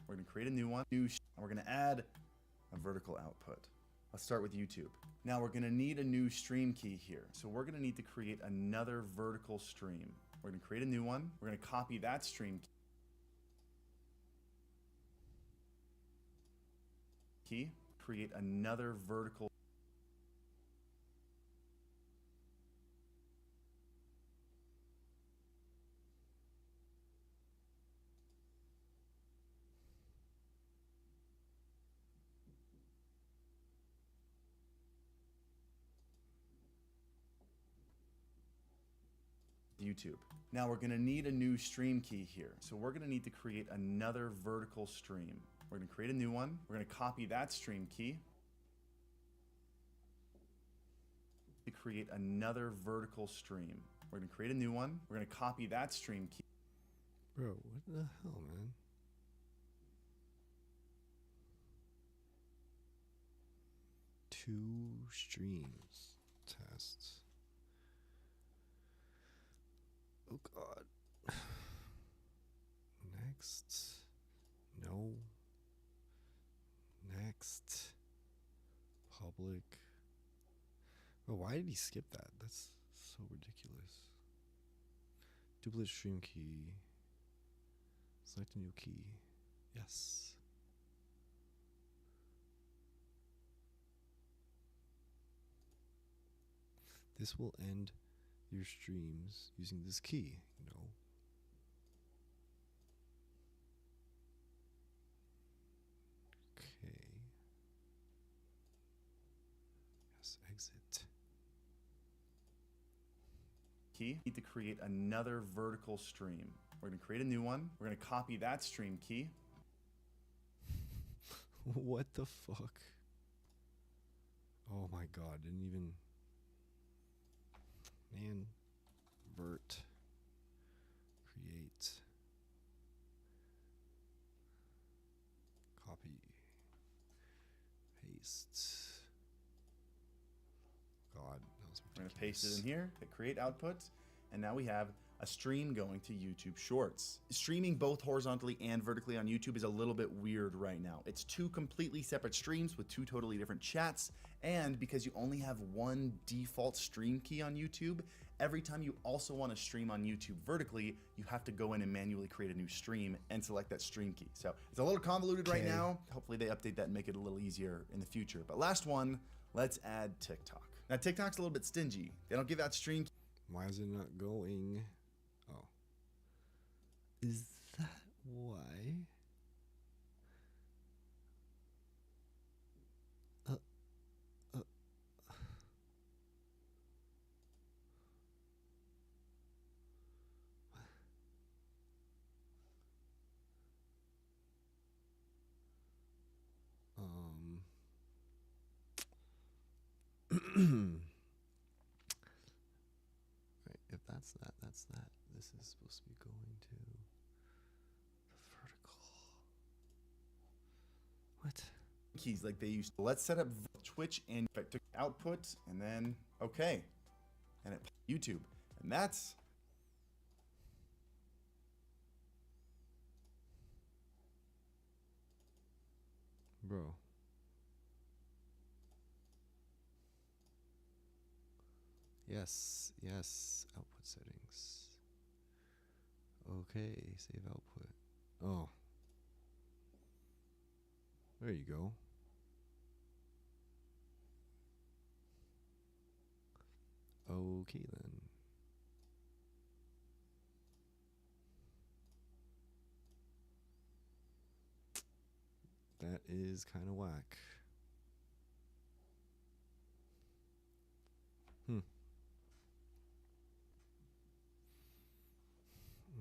We're going to create a new one. And we're going to add a vertical output. Let's start with YouTube. Now we're going to need a new stream key here. So we're going to need to create another vertical stream. We're going to create a new one. We're going to copy that stream key, create another vertical YouTube. Now we're going to need a new stream key here. So we're going to need to create another vertical stream. We're going to create a new one. We're going to copy that stream key to create another vertical stream. We're going to create a new one. We're going to copy that stream key. Bro, what the hell, man? Two streams. Tests. Oh god. Next. No. Next. Public. Well, why did he skip that? That's so ridiculous. Duplicate stream key. Select a new key. Yes. This will end your streams using this key, No. Okay. Yes, exit. Key. Need to create another vertical stream. We're going to create a new one. We're going to copy that stream key. What the fuck? Oh my god, didn't even... Man. Vert. Create. Copy. Paste. God, that was ridiculous. We're going to paste it in here, hit create output, and now we have a stream going to YouTube Shorts. Streaming both horizontally and vertically on YouTube is a little bit weird right now. It's two completely separate streams with two totally different chats, and because you only have one default stream key on YouTube, every time you also want to stream on YouTube vertically, you have to go in and manually create a new stream and select that stream key. So it's a little convoluted right now. Hopefully they update that and make it a little easier in the future. But last one, let's add TikTok. Now TikTok's a little bit stingy. They don't give out stream keys. Why is it not going? Oh. Is that why? Right, if that's that, that's that. This is supposed to be going to the vertical. What? Keys like they used to. Let's set up Twitch and output, and then okay, and it YouTube, and that's Bro. Yes, yes, output settings. Okay, save output. Oh. There you go. Okay then. That is kind of whack.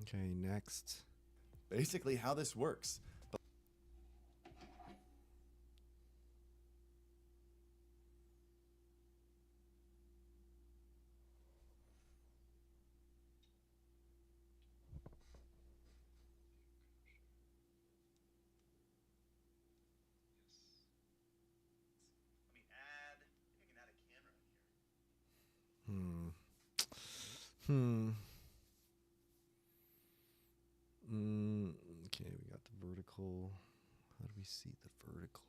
Okay, next. basically how this works. Okay, we got the vertical. How do we see the vertical?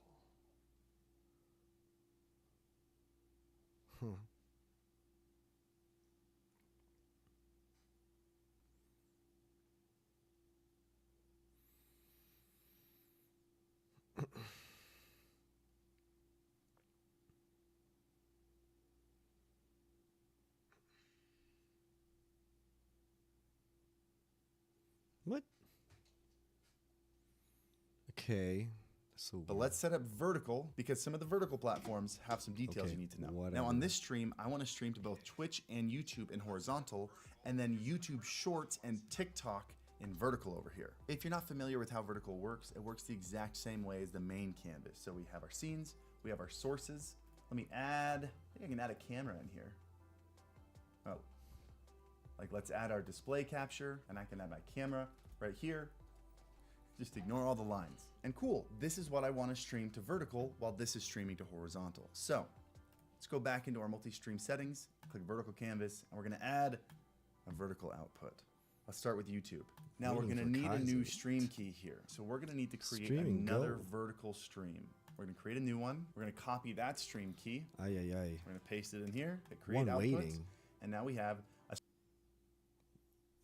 Huh. What? Okay. So But let's set up vertical because some of the vertical platforms have some details Okay, you need to know. whatever. Now on this stream, I want to stream to both Twitch and YouTube in horizontal, and then YouTube Shorts and TikTok in vertical over here. If you're not familiar with how vertical works, it works the exact same way as the main canvas. So we have our scenes, we have our sources. Let me add, I think I can add a camera in here. Oh, like let's add our display capture, and I can add my camera right here. Just ignore all the lines. And cool, this is what I want to stream to vertical while this is streaming to horizontal. So let's go back into our multi-stream settings, click vertical canvas, and we're gonna add a vertical output. Let's start with YouTube. Now we're gonna need a new stream key here. So we're gonna need to create Streaming, another go. vertical stream. We're gonna create a new one. We're gonna copy that stream key. Aye, aye, aye. We're gonna paste it in here, hit create One output. waiting. And now we have a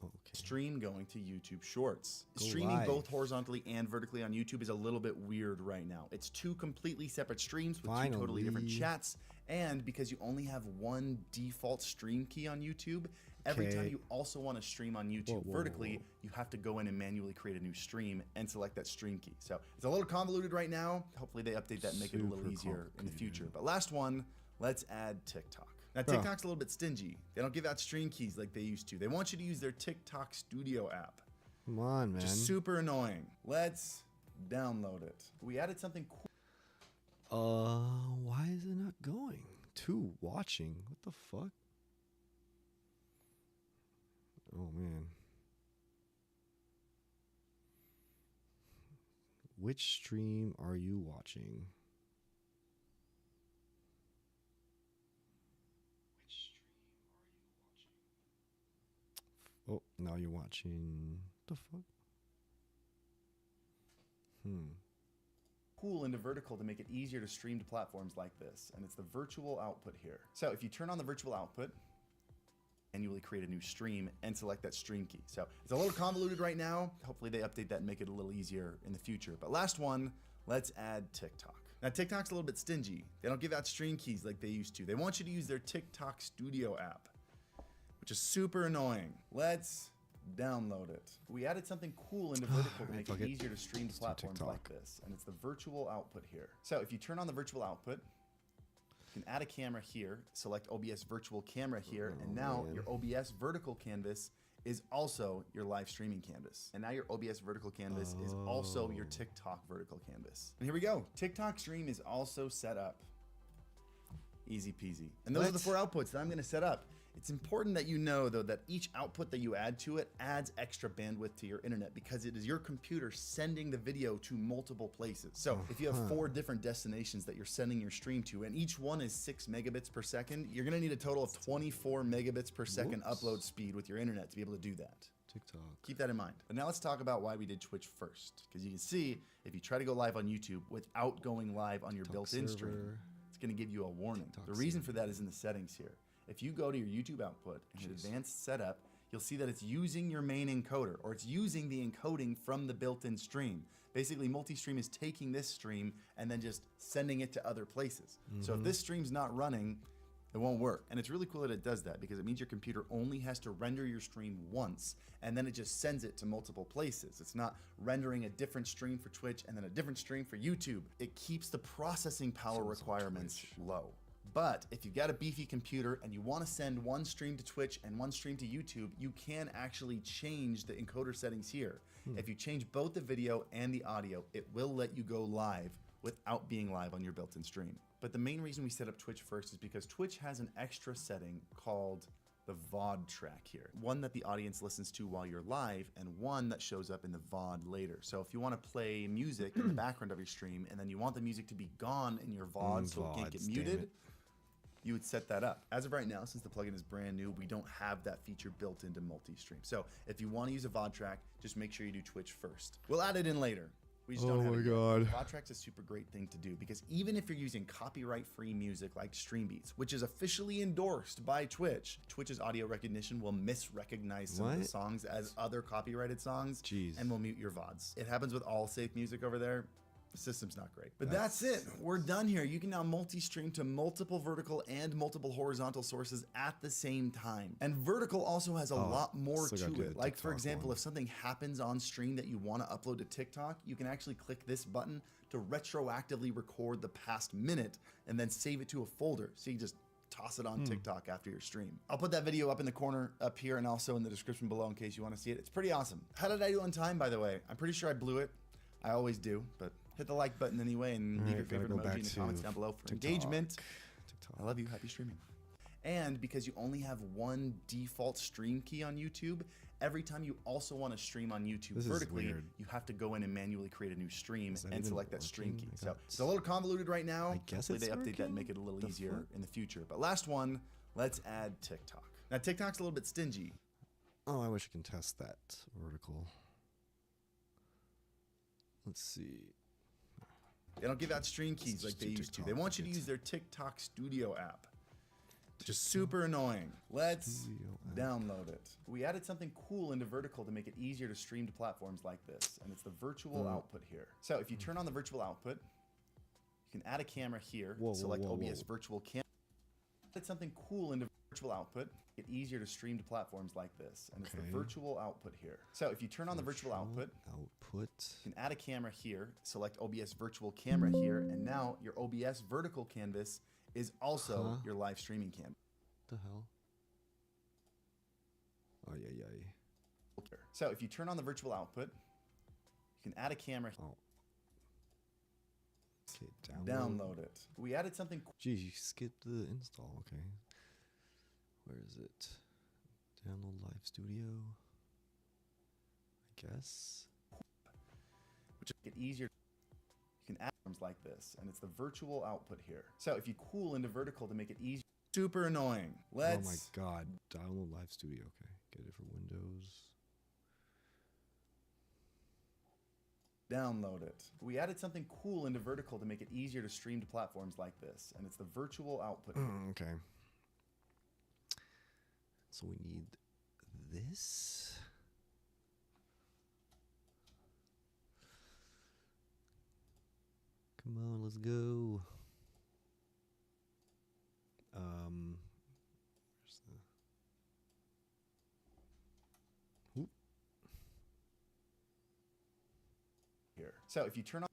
Okay. stream going to YouTube Shorts. Go Streaming live. both horizontally and vertically on YouTube is a little bit weird right now. It's two completely separate streams with two totally different Finally. chats. And because you only have one default stream key on YouTube, every time Okay. you also want to stream on YouTube Whoa, vertically, whoa. you have to go in and manually create a new stream and select that stream key. So it's a little convoluted right now. Hopefully they update that and make it a little Super easier in the future. complicated. But last one, let's add TikTok. Now Huh. TikTok's a little bit stingy. They don't give out stream keys like they used to. They want you to use their TikTok Studio app. Come on, man. Just super annoying. Let's download it. We added something cool. Why is it not going? To watching. What the fuck? Oh man. Which stream are you watching? Oh, now you're watching. What the fuck? Cool into vertical to make it easier to stream to platforms like this. And it's the virtual output here. So if you turn on the virtual output, manually create a new stream and select that stream key. So it's a little convoluted right now. Hopefully they update that and make it a little easier in the future. But last one, let's add TikTok. Now TikTok's a little bit stingy. They don't give out stream keys like they used to. They want you to use their TikTok Studio app, which is super annoying. Let's download it. We added something cool into vertical to Alright, make fuck it it. easier to stream to Let's do platforms like TikTok. this. And it's the virtual output here. So if you turn on the virtual output, you can add a camera here, select OBS virtual camera here, and now man. your OBS vertical canvas is also your live streaming canvas. And now your OBS vertical canvas is also your TikTok vertical canvas. And here we go. TikTok stream is also set up. Easy peasy. And those are the What? 4 outputs that I'm gonna set up. It's important that you know though that each output that you add to it adds extra bandwidth to your internet because it is your computer sending the video to multiple places. So if you have 4 different destinations that you're sending your stream to and each one is 6 megabits per second, you're gonna need a total of 24 megabits per second Whoops. upload speed with your internet to be able to do that. TikTok. Keep that in mind. But now let's talk about why we did Twitch first. Because you can see if you try to go live on YouTube without going live on your TikTok built-in stream, server. it's going to give you a warning. TikTok The reason for that is in the settings here. If you go to your YouTube output and hit Jeez. advanced setup, you'll see that it's using your main encoder or it's using the encoding from the built-in stream. Basically, multi-stream is taking this stream and then just sending it to other places. So if this stream's not running, it won't work. And it's really cool that it does that because it means your computer only has to render your stream once and then it just sends it to multiple places. It's not rendering a different stream for Twitch and then a different stream for YouTube. It keeps the processing power Sounds like requirements Twitch. low. But if you've got a beefy computer and you want to send one stream to Twitch and one stream to YouTube, you can actually change the encoder settings here. If you change both the video and the audio, it will let you go live without being live on your built-in stream. But the main reason we set up Twitch first is because Twitch has an extra setting called the VOD track here. One that the audience listens to while you're live and one that shows up in the VOD later. So if you want to play music in the background of your stream and then you want the music to be gone in your VOD so it can't get VODs, damn muted, it. you would set that up. As of right now, since the plugin is brand new, we don't have that feature built into multi-stream. So if you want to use a VOD track, just make sure you do Twitch first. We'll add it in later. We just don't Oh have my it yet. God. VOD track's a super great thing to do because even if you're using copyright-free music like Stream Beats, which is officially endorsed by Twitch, Twitch's audio recognition will misrecognize some of the What? songs as other copyrighted songs Jeez. and will mute your VODs. It happens with all safe music over there. The system's not great. But that's it. We're done here. You can now multi-stream to multiple vertical and multiple horizontal sources at the same time. And vertical also has a lot more still to gotta do it. the Like for TikTok example, one. if something happens on stream that you want to upload to TikTok, you can actually click this button to retroactively record the past minute and then save it to a folder. So you just toss it on TikTok after your stream. I'll put that video up in the corner up here and also in the description below in case you want to see it. It's pretty awesome. How did I do on time, by the way? I'm pretty sure I blew it. I always do, but hit the like button anyway and leave your favorite emoji in the comments down below for engagement. I love you. Happy streaming. And because you only have one default stream key on YouTube, every time you also want to stream on YouTube This is vertically, weird. you have to go in and manually create a new stream that and even select that stream working? key. I So got- it's a little convoluted right now. I guess Hopefully it's they update that and make working? it a little The easier fuck? in the future. But last one, let's add TikTok. Now TikTok's a little bit stingy. Oh, I wish I can test that vertical. Let's see. They don't give out stream keys like they used to. They want you to use their TikTok Studio app, which is super annoying. Let's Studio app. download it. We added something cool into vertical to make it easier to stream to platforms like this, and it's the virtual output here. So if you turn on the virtual output, you can add a camera here, select OBS virtual camera. Added something cool into virtual output, make it easier to stream to platforms like this, and it's the virtual output here. So if you turn on the virtual output, you can add a camera here, select OBS virtual camera here, and now your OBS vertical canvas is also your live streaming canvas. What the hell? Oh, yeah. So if you turn on the virtual output, you can add a camera. Oh. Okay, Download it. We added something cool. Geez, you skipped the install. Okay. Where is it? Download Live Studio. I guess. Which make it easier. You can add forms like this, and it's the virtual output here. So if you cool into vertical to make it easier, super annoying. Let's. Oh my God! Download Live Studio. Okay, get it for Windows. Download it. We added something cool into vertical to make it easier to stream to platforms like this, and it's the virtual output. Okay. So we need this. Come on, let's go. Where's the? Oop. Here. So if you turn on.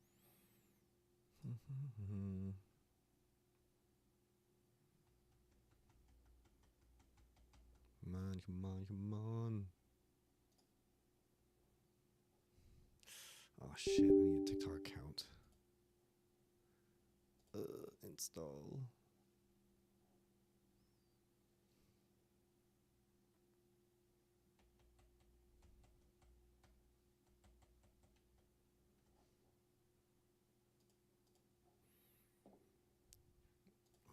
Come on, come on. Oh shit, I need a TikTok account. Install.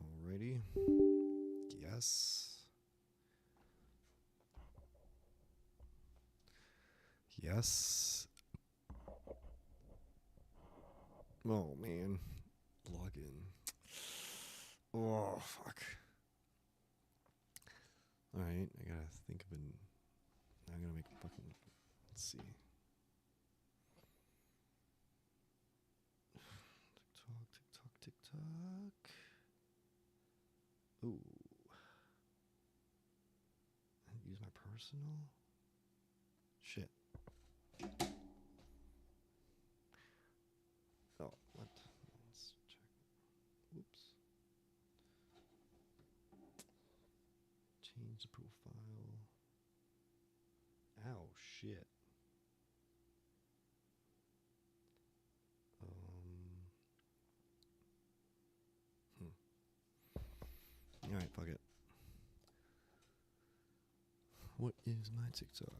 Alrighty. Yes. Yes. Oh man. Log in. Oh fuck. Alright, I gotta think of an. I'm gonna make fucking. Let's see. TikTok. Ooh. Use my personal. Shit. Oh, what? Let's check. Whoops. Change the profile. Ow, shit. Alright, fuck it. What is my TikTok?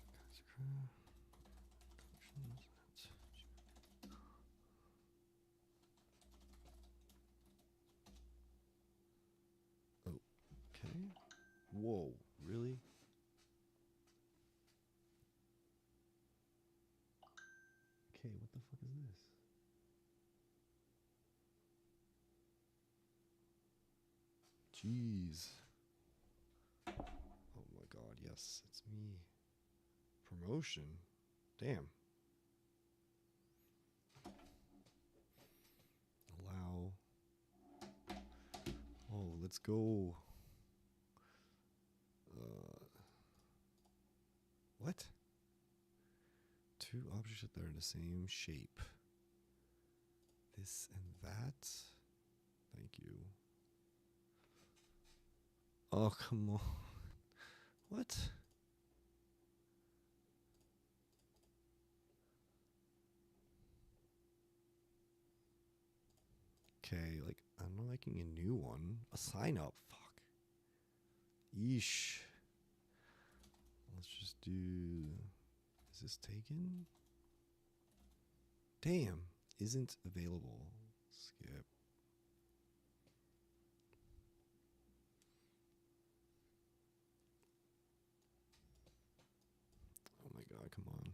Okay. Whoa, really? Okay, what the fuck is this? Jeez. Oh my god, yes, it's me. Promotion. Damn. Allow. Oh, let's go. What? Two objects that are in the same shape. This and that. Thank you. Oh, come on. What? Okay, like, I'm not liking a new one. A sign up. Fuck. Yeesh. Let's just do... Is this taken? Damn. Isn't available. Skip. Oh my god, come on.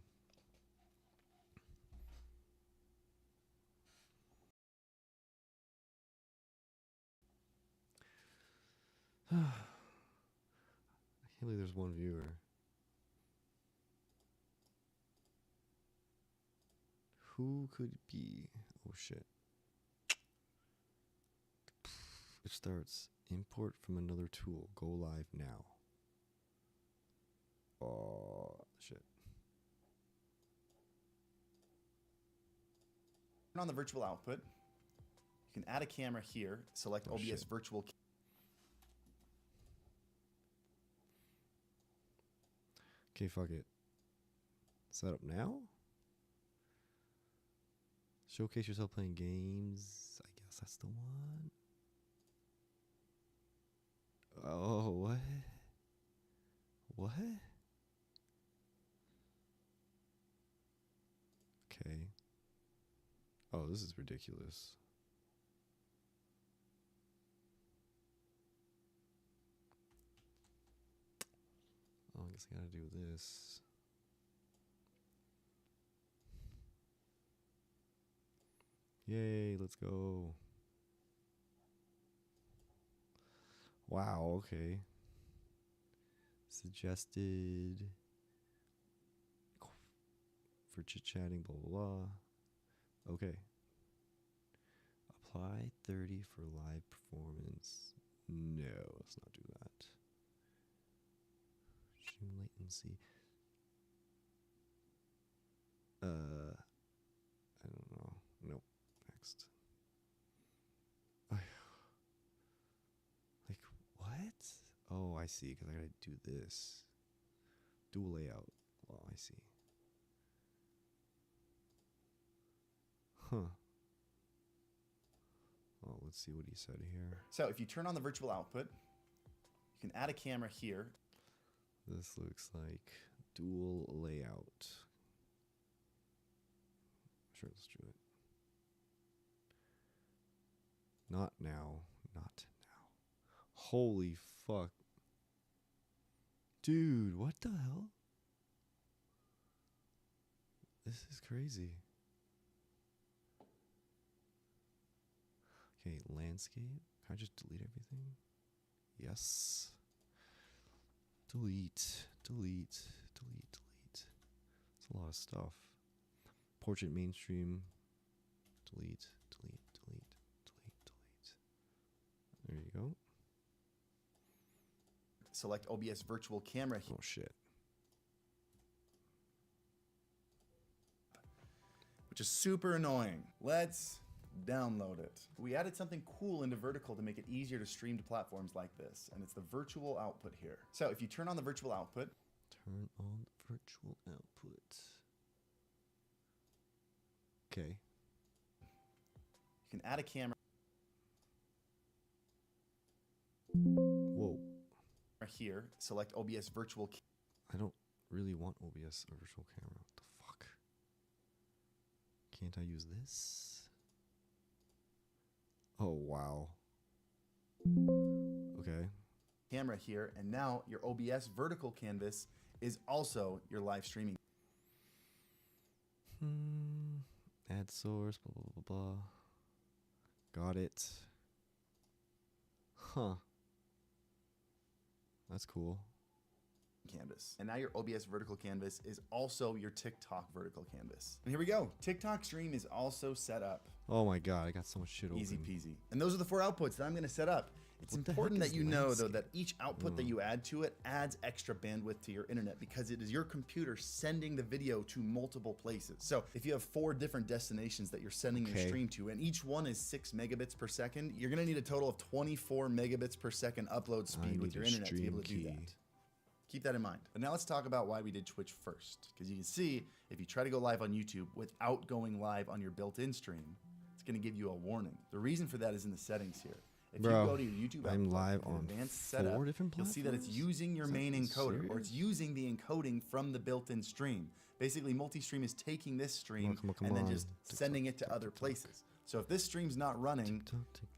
I can't believe there's one viewer. Who could it be? Oh shit. It starts. Import from another tool. Go live now. Oh shit. Turn on the virtual output. You can add a camera here. Select Oh, OBS shit. virtual. Okay, fuck it. Set up now? Showcase yourself playing games. I guess that's the one. Oh, what? What? Okay. Oh, this is ridiculous. Oh, I guess I gotta do this. Yay, let's go. Wow, okay. Suggested for chit-chatting, blah, blah, blah. Okay. Apply 30 for live performance. No, let's not do that. Stream latency. I don't know. Nope. Next. Like, what? Oh, I see, because I gotta do this. Dual layout. Oh, I see. Huh. Oh, let's see what he said here. So if you turn on the virtual output, you can add a camera here. This looks like dual layout. Sure, let's do it. Not now. Not now. Holy fuck. Dude, what the hell? This is crazy. Okay, landscape. Can I just delete everything? Yes. Delete, delete, delete, delete. It's a lot of stuff. Portrait mainstream. Delete, delete, delete, delete, delete. There you go. Select OBS virtual camera here. Oh shit. Which is super annoying. Let's download it. We added something cool into vertical to make it easier to stream to platforms like this, and it's the virtual output here. So if you turn on the virtual output, Turn on the virtual output. Okay. you can add a camera Whoa. here. Select OBS virtual. I don't really want OBS or virtual camera. What the fuck? Can't I use this? Oh, wow. Okay. Camera here, and now your OBS vertical canvas is also your live streaming. Add source, blah, blah, blah, blah. Got it. Huh. That's cool. Canvas. And now your OBS vertical canvas is also your TikTok vertical canvas. And here we go. TikTok stream is also set up. Oh my god, I got so much shit open. Easy peasy. And those are the 4 outputs that I'm going to set up. It's What the important heck that is you know, though, landscape? that each output that you add to it adds extra bandwidth to your internet because it is your computer sending the video to multiple places. So if you have 4 different destinations that you're sending your Okay. stream to, and each one is 6 megabits per second, you're going to need a total of 24 megabits per second upload speed with need your a internet to be able to stream do key. that. Keep that in mind. But now let's talk about why we did Twitch first. Because you can see, if you try to go live on YouTube without going live on your built-in stream, it's going to give you a warning. The reason for that is in the settings here. If Bro, you go to your YouTube I'm output live with an on advanced 4 setup, different you'll see that it's platforms? using your Is that main encoder, or it's serious? using the encoding from the built-in stream. Basically, multi-stream is taking this stream Come and then on. just sending it to other places. So if this stream's not running,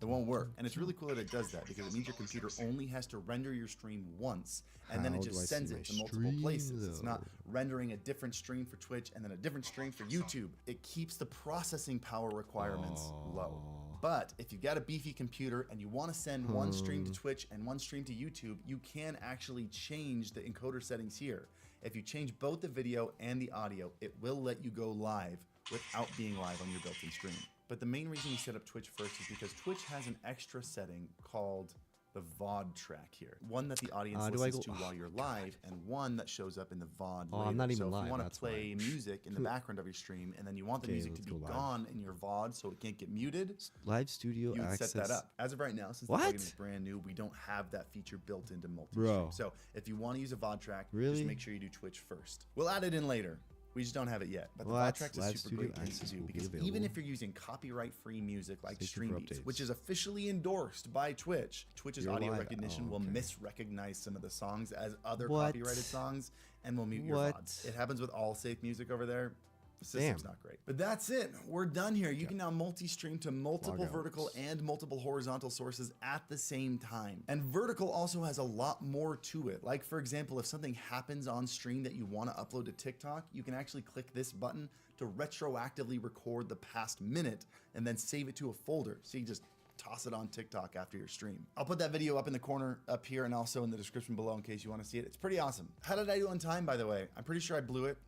it won't work. And it's really cool that it does that because it means your computer only has to render your stream once and then it How do I just see sends my it to multiple stream, places. It's not though? rendering a different stream for Twitch and then a different stream for YouTube. It keeps the processing power requirements low. But if you've got a beefy computer and you want to send one stream to Twitch and one stream to YouTube, you can actually change the encoder settings here. If you change both the video and the audio, it will let you go live without being live on your built-in stream. But the main reason we set up Twitch first is because Twitch has an extra setting called the VOD track here. One that the audience do I listens go- to while you're live, and one that shows up in the VOD Oh, later. I'm not even so if live, you want to that's play why. music in the background of your stream, and then you want the Okay, music to let's be go live. gone in your VOD so it can't get muted, Live studio you would access. set that up. As of right now, since What? the plugin is brand new, we don't have that feature built into multi-stream. Bro. So if you want to use a VOD track, Really? just make sure you do Twitch first. We'll add it in later. We just don't have it yet. But the What? VOD track is Live a super studio great thing to access do will be because available. even if you're using copyright-free music like Stay tuned for StreamBeats, updates. which is officially endorsed by Twitch, Twitch's You're audio live. recognition Oh, will okay. misrecognize some of the songs as other What? copyrighted songs and will mute your What? VODs. It happens with all safe music over there. The system's Damn. not great. But that's it. We're done here. You can now multi-stream to multiple Log out. vertical and multiple horizontal sources at the same time. And vertical also has a lot more to it. Like, for example, if something happens on stream that you want to upload to TikTok, you can actually click this button to retroactively record the past minute and then save it to a folder. So you just toss it on TikTok after your stream. I'll put that video up in the corner up here and also in the description below in case you want to see it. It's pretty awesome. How did I do on time, by the way? I'm pretty sure I blew it.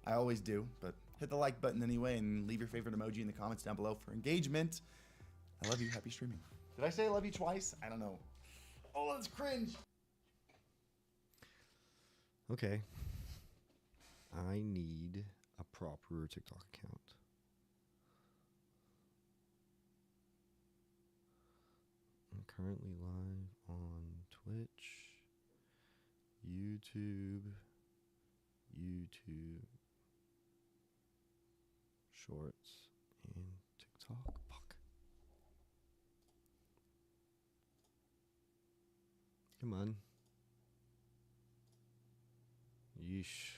I always do, but hit the like button anyway and leave your favorite emoji in the comments down below for engagement. I love you. Happy streaming. Did I say I love you twice? I don't know. Oh, that's cringe. Okay. I need a proper TikTok account. I'm currently live on Twitch, YouTube, Shorts, and TikTok. Fuck. Come on. Yeesh.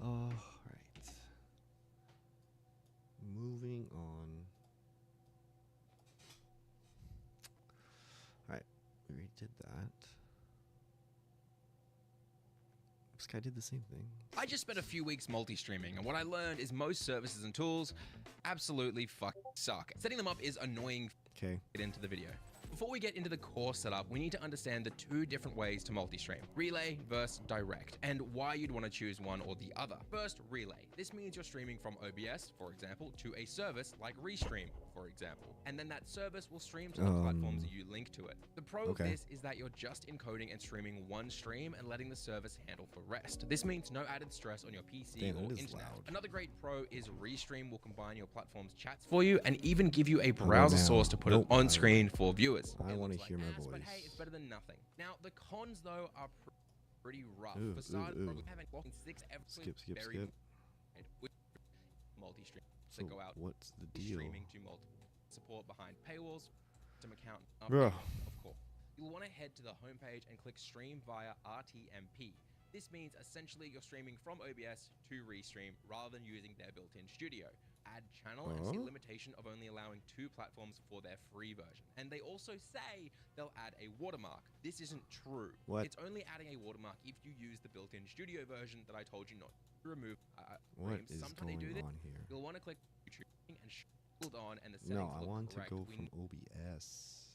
All right. Moving on. All right, we already did that. This guy did the same thing. I just spent a few weeks multi-streaming, and what I learned is most services and tools absolutely suck. Setting them up is annoying. Okay. Get into the video. Before we get into the core setup, we need to understand the 2 different ways to multi-stream, relay versus direct, and why you'd want to choose one or the other. First, relay. This means you're streaming from OBS, for example, to a service like Restream, for example, and then that service will stream to the platforms that you link to it. The pro of this is that you're just encoding and streaming one stream and letting the service handle the rest. This means no added stress on your PC Damn, or that is internet. loud. Another great pro is Restream will combine your platform's chats for you and even give you a browser now. source to put Nope, it on screen for viewers. I It wanna looks hear my ass, But voice. hey, it's better than nothing. Now, the cons though are pretty rough. Ooh, For starters, ooh. probably having blocking 6 Skip. multi-stream So that go out what's the deal? streaming to multiple support behind paywalls, some account Bruh. of course. You'll want to head to the homepage and click stream via RTMP. This means essentially you're streaming from OBS to Restream rather than using their built-in studio. add channel and see Oh. a limitation of only allowing 2 platforms for their free version. And they also say they'll add a watermark. This isn't true. What? It's only adding a watermark if you use the built-in studio version that I told you not to remove. What frames. is Sometimes they do going this. on here? You'll want to click YouTube and hold on, and the settings No, I look want to correct. go We from OBS.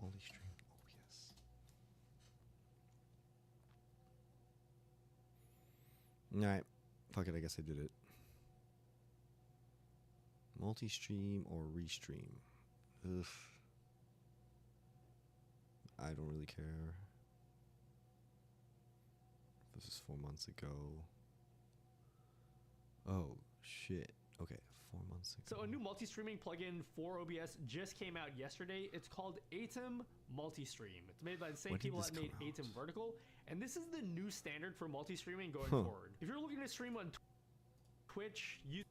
Multi-stream OBS. Alright. Fuck it, I guess I did it. Multi-stream or restream? Ugh. I don't really care. This is 4 months ago. Oh, shit. Okay, 4 months ago. So a new multi-streaming plugin for OBS just came out yesterday. It's called Atom Multistream. It's made by the same When did people this that made come out? Atom Vertical, and this is the new standard for multi-streaming going Huh. forward. If you're looking to stream on Twitch, YouTube,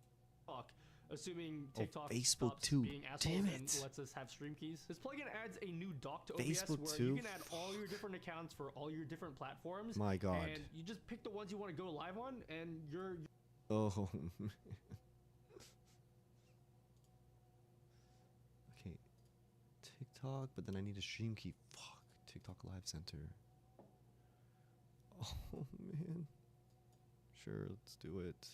TikTok, assuming Oh, TikTok Facebook stops too. being assholes Damn and it. lets us have stream keys. This plugin adds a new dock to OBS Facebook where too? you can add all your different accounts for all your different platforms. My God. And you just pick the ones you want to go live on, and you're Oh, man. Okay. TikTok, but then I need a stream key. Fuck. TikTok Live Center. Oh, man. Sure, let's do it.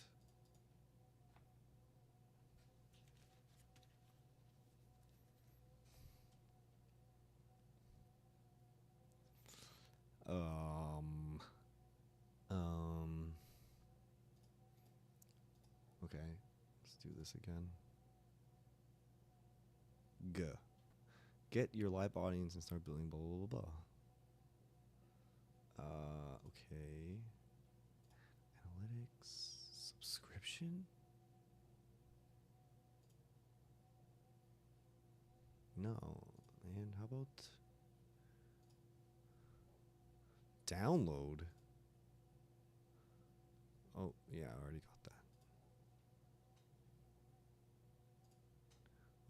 Okay, let's do this again. Go. Get your live audience and start building blah blah blah blah. Okay. Analytics subscription? No. And how about download? Oh, yeah, I already got that.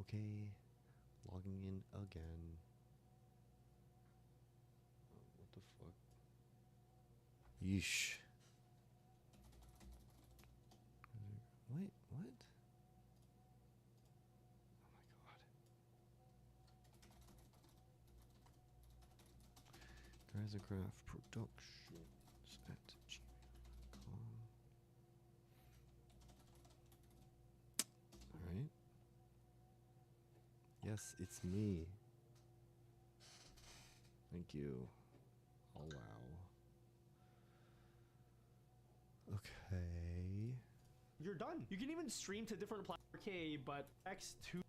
Okay, logging in again. What the fuck? Yeesh. Wait, what? Oh my god. Grazercraft Productions at gmail.com. Alright. Yes, it's me. Thank you. Allow. Okay. you're done. You can even stream to different platforms. Okay, but X2,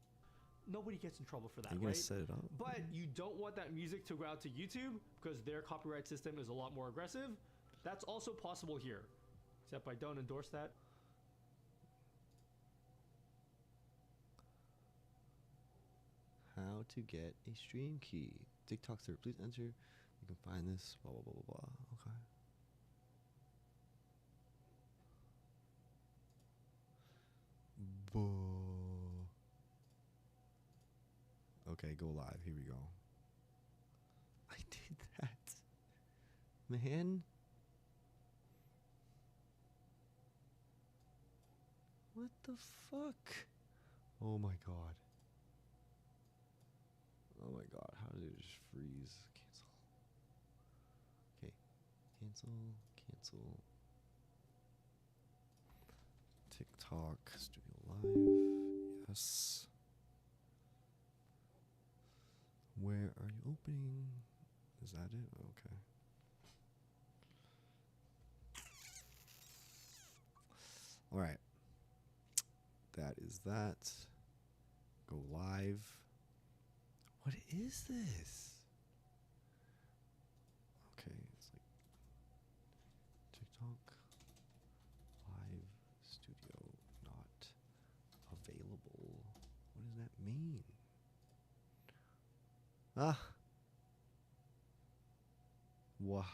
nobody gets in trouble for that, Are you gonna right? set it up? But you don't want that music to go out to YouTube because their copyright system is a lot more aggressive. That's also possible here, except I don't endorse that. How to get a stream key. TikTok server. Please enter. You can find this. Blah blah blah blah blah. Okay. Okay, go live. Here we go. I did that. Man. What the fuck? Oh my god. Oh my god, how did it just freeze? Cancel. Okay. Cancel. Cancel. TikTok Studio Live. Yes. Where are you opening? Is that it? Okay. All right. That is that. Go live. What is this? Okay, it's like TikTok Live Studio not available. What does that mean? Ah. Wow.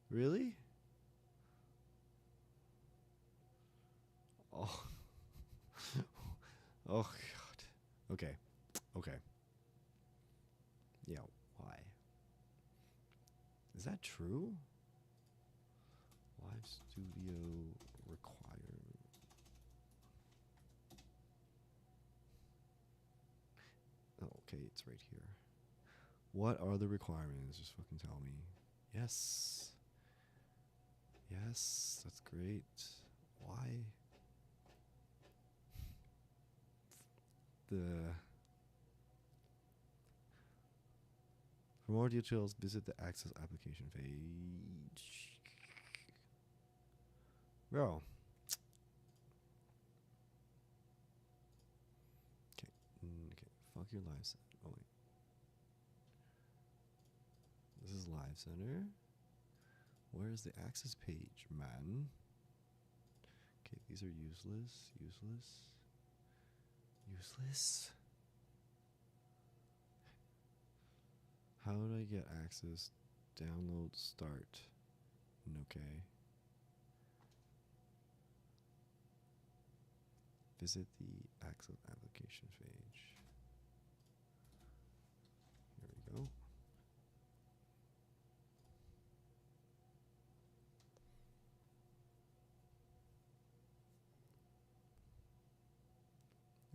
Really? Oh. Oh god. Okay. Okay. Yeah, why? Is that true? Live Live Studio require. Oh, okay, it's right here. What are the requirements? Just fucking tell me. Yes. Yes, that's great. Why? For more details, visit the Access application page. Bro. Okay. Okay. Fuck your live center. Oh wait. This is live center. Where's the access page, man? Okay, these are useless. Useless. Useless. How do I get access? Download, start. Okay. Visit the access application page. Here we go.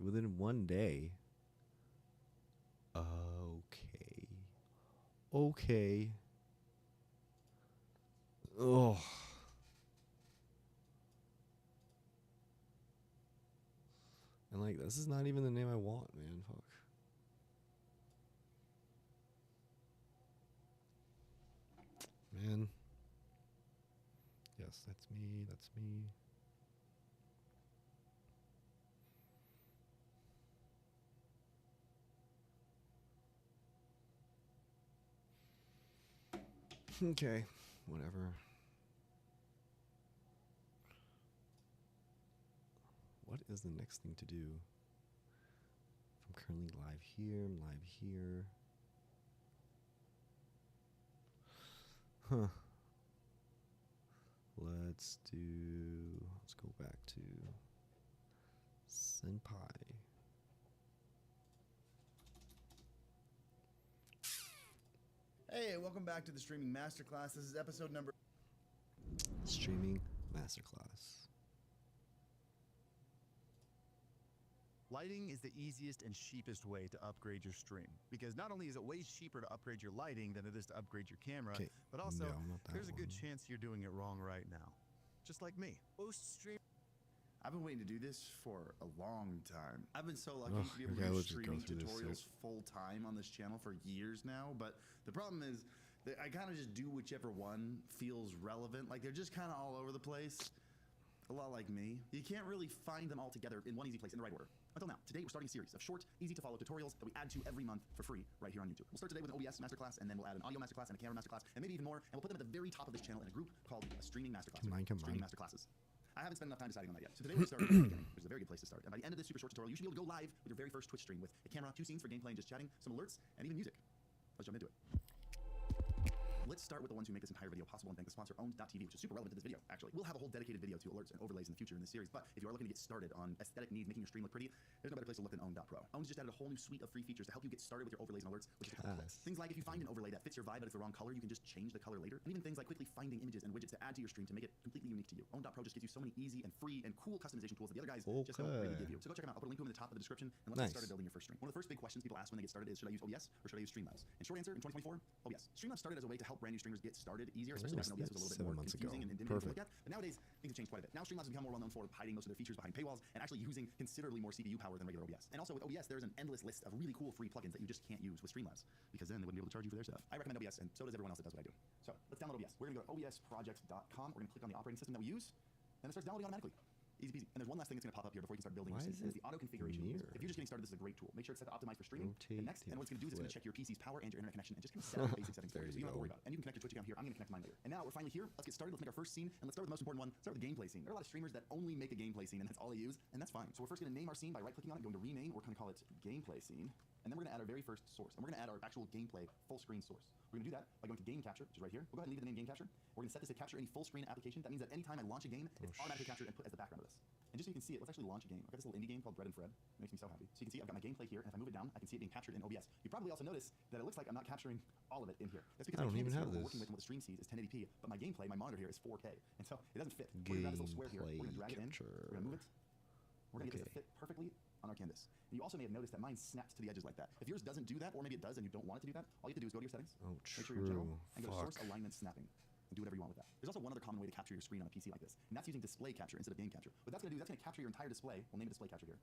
Within 1 day. Okay. Okay. Oh. And like, this is not even the name I want, man. Fuck. Man. Yes, that's me. That's me. Okay, whatever. What is the next thing to do? I'm currently live here, I'm live here. Huh. Let's go back to Senpai. Hey, welcome back to the Streaming Masterclass. This is episode number... Streaming Masterclass. Lighting is the easiest and cheapest way to upgrade your stream, because not only is it way cheaper to upgrade your lighting than it is to upgrade your camera, Okay, but also no, not that there's a good one. chance you're doing it wrong right now. Just like me. Most stream I've been waiting to do this for a long time. I've been so lucky Ugh, to be able okay, to do let's just go streaming through this tutorials shit. full time on this channel for years now, but the problem is that I kind of just do whichever one feels relevant. Like, they're just kind of all over the place. A lot like me. You can't really find them all together in one easy place in the right order. Until now. Today, we're starting a series of short, easy-to-follow tutorials that we add to every month for free right here on YouTube. We'll start today with an OBS masterclass, and then we'll add an audio masterclass and a camera masterclass, and maybe even more, and we'll put them at the very top of this channel in a group called a Streaming Masterclass. Streaming Masterclasses. I haven't spent enough time deciding on that yet. So today we're going to start at the beginning, which is a very good place to start. And by the end of this super short tutorial, you should be able to go live with your very first Twitch stream with a camera, 2 scenes for gameplay and just chatting, some alerts, and even music. Let's jump into it. Let's start with the ones who make this entire video possible and thank the sponsor Owned.tv, which is super relevant to this video, actually. We'll have a whole dedicated video to alerts and overlays in the future in this series, but if you are looking to get started on aesthetic needs, making your stream look pretty, there's no better place to look than Owned.pro. Owned just added a whole new suite of free features to help you get started with your overlays and alerts, which is things like if you find an overlay that fits your vibe but it's the wrong color, you can just change the color later, and even things like quickly finding images and widgets to add to your stream to make it completely unique to you. Owned.pro just gives you so many easy and free and cool customization tools that the other guys just don't really give you. So go check them out. I'll put a link to them in the top of the description, and let's get started building your first stream. One of the first big questions people ask when they get started is, should I use OBS or should I use Streamlabs? And short answer, in 2024, OBS. Streamlabs started as a way to help brand new streamers get started easier, especially back when OBS was a little bit more confusing and didn't really look at. But nowadays, things have changed quite a bit. Now Streamlabs has become more well known for hiding most of their features behind paywalls and actually using considerably more CPU power than regular OBS. And also with OBS, there's an endless list of really cool free plugins that you just can't use with Streamlabs, because then they wouldn't be able to charge you for their stuff. I recommend OBS, and so does everyone else that does what I do. So let's download OBS. We're gonna go to obsproject.com. We're gonna click on the operating system that we use, and it starts downloading automatically. Easy peasy. And there's one last thing that's going to pop up here before you can start building your scene. It's the auto configuration. If you're just getting started, this is a great tool. Make sure it's set to optimize for streaming. And next, and what it's going to do is it's going to check your PC's power and your internet connection and just kind of set up the basic settings for you, so you don't have to worry about it. And you can connect your Twitch account here. I'm going to connect mine later. And now we're finally here. Let's get started. Let's make our first scene, and let's start with the most important one. Start with the gameplay scene. There are a lot of streamers that only make a gameplay scene, and that's all they use, and that's fine. So we're first going to name our scene by right-clicking on it, going to rename. We're going to call it gameplay scene. And then we're going to add our very first source. And we're going to add our actual gameplay full screen source. We're going to do that by going to game capture, which is right here. We'll go ahead and leave it the name game capture. We're going to set this to capture any full screen application. That means that anytime I launch a game, it's automatically captured and put as the background of this. And just just so you can see it, let's actually launch a game. I've got this little indie game called Bread and Fred. It makes me so happy. So you can see I've got my gameplay here, and if I move it down, I can see it being captured in OBS. You probably also notice that it looks like I'm not capturing all of it in here. That's because I don't even have we're this. working with what the stream sees is 1080p, but my gameplay, my monitor here is 4K, and so it doesn't fit. We're gonna grab this little square here. We're gonna drag it in. We're gonna move it. We're gonna get this to fit perfectly on our canvas. And you also may have noticed that mine snaps to the edges like that. If yours doesn't do that, or maybe it does and you don't want it to do that, all you have to do is go to your settings, Oh, make sure you're in general, true. and go to source Fuck. alignment snapping. And do whatever you want with that. There's also one other common way to capture your screen on a PC like this, and that's using display capture instead of game capture. What that's going to do is that's going to capture your entire display. We'll name it display capture here.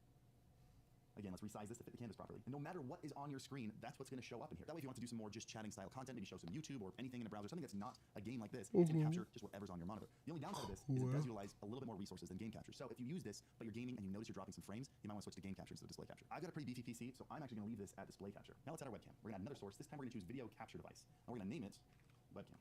Again, let's resize this to fit the canvas properly. And no matter what is on your screen, that's what's going to show up in here. That way, if you want to do some more just chatting style content, maybe show some YouTube or anything in a browser, something that's not a game like this, it's going to capture just whatever's on your monitor. The only downside of this is it does utilize a little bit more resources than game capture. So if you use this, but you're gaming and you notice you're dropping some frames, you might want to switch to game capture instead of display capture. I've got a pretty beefy PC, so I'm actually going to leave this at display capture. Now let's add our webcam. We're going to add another source. This time we're going to choose video capture device. And we're going to name it webcam.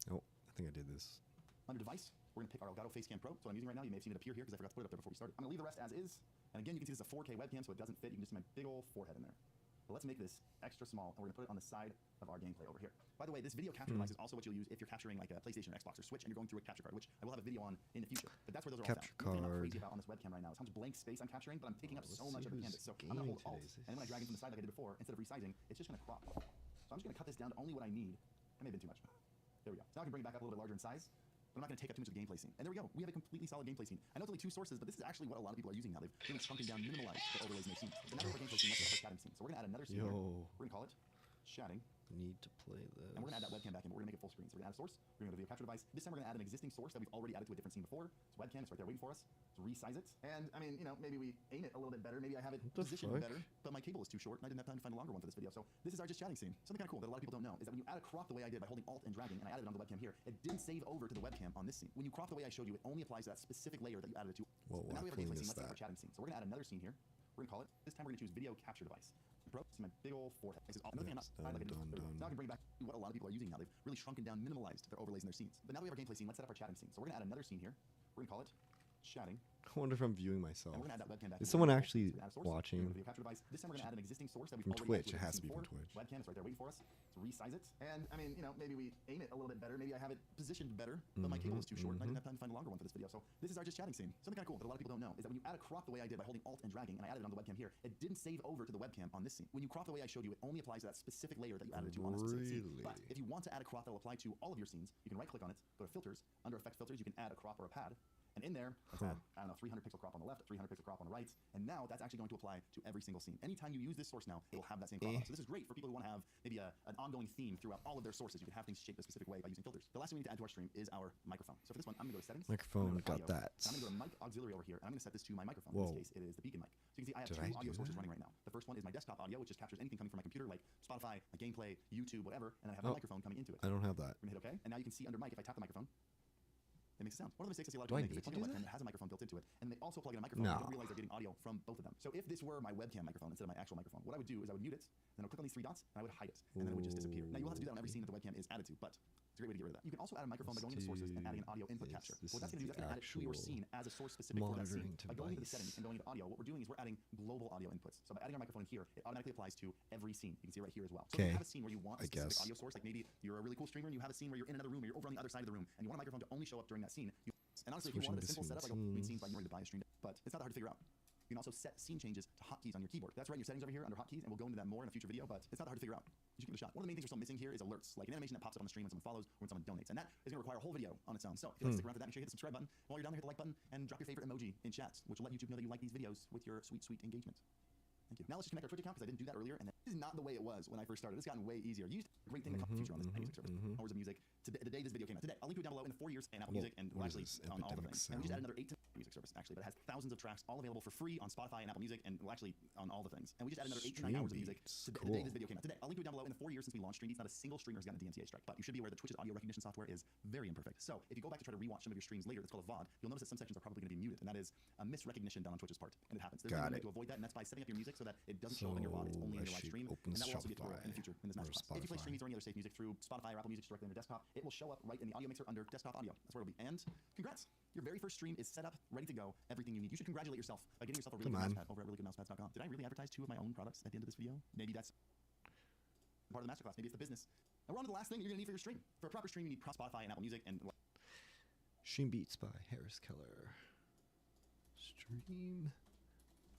Oh, I think I did this. Under device, we're going to pick our Elgato Facecam Pro. So what I'm using right now, you may have seen it appear here because I forgot to put it up there before we started. I'm going to leave the rest as is. And again, you can see this is a 4K webcam, so it doesn't fit. You can just see my big old forehead in there. But let's make this extra small, and we're going to put it on the side of our gameplay over here. By the way, this video capture device is also what you'll use if you're capturing like a PlayStation or Xbox or Switch, and you're going through a capture card, which I will have a video on in the future. But that's where those are Capture all found. One thing I'm not card. crazy about on this webcam right now is how much blank space I'm capturing, but I'm taking up Let's so much see of the who's canvas. So I'm going to hold gaming Alt, today. and then when I drag it from the side like I did before, instead of resizing, it's just going to crop. So I'm just going to cut this down to only what I need. That may have been too much. There we go. So now I can bring it back up a little bit larger in size. But I'm not going to take up too much of the gameplay scene. And there we go. We have a completely solid gameplay scene. I know it's only two sources, but this is actually what a lot of people are using now. They've really shrunken down, minimalized the overlays in their scenes. But now we have our gameplay scene. Let's start our chatting scene. So we're going to add another scene here. Yo, We're going to call it chatting. need to play this. And we're going to add that webcam back in, but we're going to make it full screen. So we're going to add a source. We're going to go to video capture device. This time we're going to add an existing source that we've already added to a different scene before. It's webcam. It's right there waiting for us. Let's resize it. And I mean, you know, maybe we aim it a little bit better. Maybe I have it What the positioned fuck? better, but my cable is too short and I didn't have time to find a longer one for this video. So this is our just chatting scene. Something kind of cool that a lot of people don't know is that when you add a crop the way I did by holding Alt and dragging, and I added it on the webcam here, it didn't save over to the webcam on this scene. When you crop the way I showed you, it only applies to that specific layer that you added it to. Whoa, But now we have our clean gameplay is scene. Let's set up our that? chatting scene. So we're going to add another scene here. We're going to call it, this time we're going to choose video capture device. Bro, see my big old forehead. This is another thing I'm not Done, like I did done, before. done. Now I can bring back what a lot of people are using now. They've really shrunken down, minimalized their overlays in their scenes. But now we have our gameplay scene. Let's set up our chatting scene. So we're going to add another scene here. We're going to call it chatting. I wonder if I'm viewing myself. And we're gonna add that webcam back. Is in. someone We're gonna actually add a source. We're watching? gonna go to video capture device. This time we're gonna add an existing source that we've From already Twitch? added It has scene to be from before. Twitch. Webcam, it's right there waiting for us. Let's resize it. And I mean, you know, maybe we aim it a little bit better. Maybe I have it positioned better, but my cable is too short and I didn't have time to find a longer one for this video. So this is our just chatting scene. Something kind of cool that a lot of people don't know is that when you add a crop the way I did by holding Alt and dragging, and I added it on the webcam here, it didn't save over to the webcam on this scene. When you crop the way I showed you, it only applies to that specific layer that you added it to on a specific scene. Really? But if you want to add a crop that will apply to all of your scenes, you can right click on it, go to filters. Under effect filters, you can add a crop or a pad. And in there, let's add, I don't know, 300 pixel crop on the left, 300 pixel crop on the right. And now that's actually going to apply to every single scene. Anytime you use this source now, it will have that same crop. So this is great for people who want to have maybe an ongoing theme throughout all of their sources. You can have things shaped a specific way by using filters. The last thing we need to add to our stream is our microphone. So for this one, I'm going to go to settings. Microphone, I'm gonna go to got audio, that. and I'm going to go to mic auxiliary over here, and I'm going to set this to my microphone. Whoa. In this case, it is the beacon mic. So you can see I have Did two I audio do sources that? running right now. The first one is my desktop audio, which just captures anything coming from my computer, like Spotify, my gameplay, YouTube, whatever. And I have my Oh. microphone coming into it. I don't have that. We're gonna hit OK, and now you can see under mic, if I tap the microphone, it makes a sound. One of the mistakes I see a lot of Do I people make is need they plug in a to do webcam that has a microphone built into it, and they also plug in a microphone. No. They don't realize they're getting audio from both of them. So if this were my webcam microphone instead of my actual microphone, what I would do is I would mute it, then I would click on these three dots, and I would hide it, and then it would just disappear. Now you'll have to do that on every scene that the webcam is added to, but it's a great way to get rid of that. You can also add a microphone by going into sources and adding an audio input capture. What that's going to do is that's going to add it to your scene as a source specific for that scene. monitoring By going into the device. settings and going into audio, what we're doing is we're adding global audio inputs. So by adding our microphone here, it automatically applies to every scene. You can see it right here as well. So if you Okay. have a scene where you want a I specific guess. audio source, like maybe you're a really cool streamer and you have a scene where you're in another room or you're over on the other side of the room and you want a microphone to only show up during that scene. And honestly, if you Switching wanted a simple between setup, I go between scenes. scenes by ignoring the bias stream, but it's not that hard to figure out. You can also set scene changes to hotkeys on your keyboard. That's right in your settings over here under hotkeys, and we'll go into that more in a future video, but it's not that hard to figure out. You should give it a shot. One of the main things we're still missing here is alerts, like an animation that pops up on the stream when someone follows or when someone donates. And that is going to require a whole video on its own. So if you'd like to stick around for that, make sure you hit the subscribe button. While you're down there, hit the like button and drop your favorite emoji in chat, which will let YouTube know that you like these videos with your sweet, sweet engagement. Thank you. Now let's just connect our Twitch account because I didn't do that earlier, and this is not the way it was when I first started. It's gotten way easier. You used a great thing to come feature on this music service. Hours of music. Today, the day this video came out. Today, I'll link to it down below in the 4 years and Apple Well, Music and what is actually this, on all the epidemic things. And we just added sound? another 8 to music service actually, but it has thousands of tracks all available for free on Spotify and Apple Music and well, actually on all the things. And we just added another 8 to 9 hours of music Stream today, Beats. the day Cool. this video came out. Today, I'll link to it down below. In the 4 years since we launched Stream Beats, not a single streamer has gotten a DMCA strike. But you should be aware that Twitch's audio recognition software is very imperfect. So if you go back to try to rewatch some of your streams later, it's called a VOD. You'll notice that some sections are probably going to be muted, and that is a misrecognition done on Twitch's part, and it happens. There's a Got way it. to avoid that, and that's by setting up your music so that it doesn't show up in your VOD. It's only in your live should stream, open and that will also be a tutorial in the Shopify future in this or masterclass. If you play Spotify. Stream Beats or any other safe music through Spotify or Apple Music directly on your desktop, it will show up right in the audio mixer under desktop audio. That's where it'll be. And congrats, your very first stream is set up, ready to go, everything you need. You should congratulate yourself by getting yourself a really Come good on. mousepad over at reallygoodmousepads.com. Did I really advertise 2 of my own products at the end of this video? Maybe that's part of the masterclass. Maybe it's the business. And we're on to the last thing you're gonna need for your stream. For a proper stream, you need Spotify and Apple Music and Stream Beats by Harris Keller. Stream Stream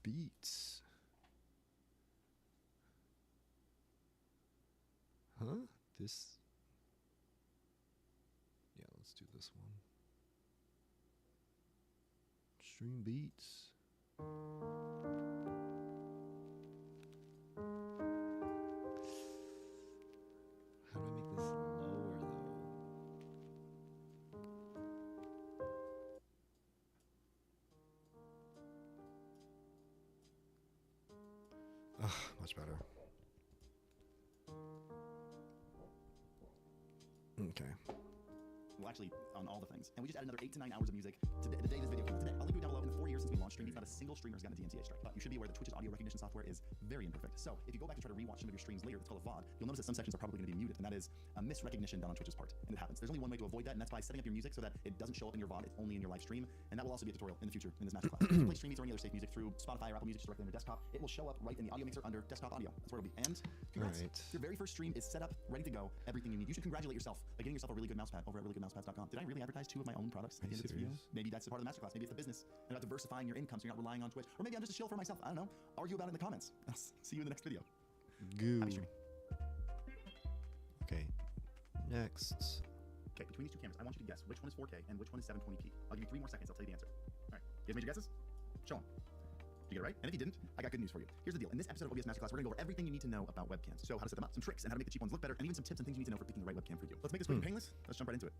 beats. Huh? This. Yeah, let's do this one. Stream beats. How do I make this lower though? Ugh, much better. Okay. Well, actually, on all the things. And we just added another 8 to 9 hours of music to the day this video came out today. I'll link to it down below. In the 4 years since we launched Stream, not a single streamer has gotten a DMCA strike. But you should be aware that Twitch's audio recognition software is very imperfect. So if you go back and try to rewatch some of your streams later, it's called a VOD, you'll notice that some sections are probably going to be muted, and that is a misrecognition done on Twitch's part. And it happens. There's only one way to avoid that, and that's by setting up your music so that it doesn't show up in your VOD, it's only in your live stream. And that will also be a tutorial in the future in this masterclass. If you play Stream Beats or any other safe music through Spotify or Apple Music directly on your desktop, it will show up right in the audio mixer under desktop audio. That's where it'll be. And congrats. Right. Your very first stream is set up, ready to go, everything you need. You should congratulate yourself by getting yourself a really good mousepad over at reallygoodmousepads.com. Did I really advertise 2 of my own products at the end of this video? Maybe that's the part of the masterclass. Maybe it's the business and about diversifying your income so you're not relying on Twitch. Or maybe I'm just a shill for myself. I don't know. Argue about it in the comments. I'll see you in the next video. Goo. Happy streaming. Okay. Next. Okay, between these 2 cameras, I want you to guess which one is 4K and which one is 720p. I'll give you 3 more seconds. I'll tell you the answer. All right. You guys made your guesses? Show them. Did you get it right? And if you didn't, I got good news for you. Here's the deal. In this episode of OBS Masterclass, we're going to go over everything you need to know about webcams. So how to set them up, some tricks, and how to make the cheap ones look better, and even some tips and things you need to know for picking the right webcam for you. Let's make this quick and painless. Let's jump right into it.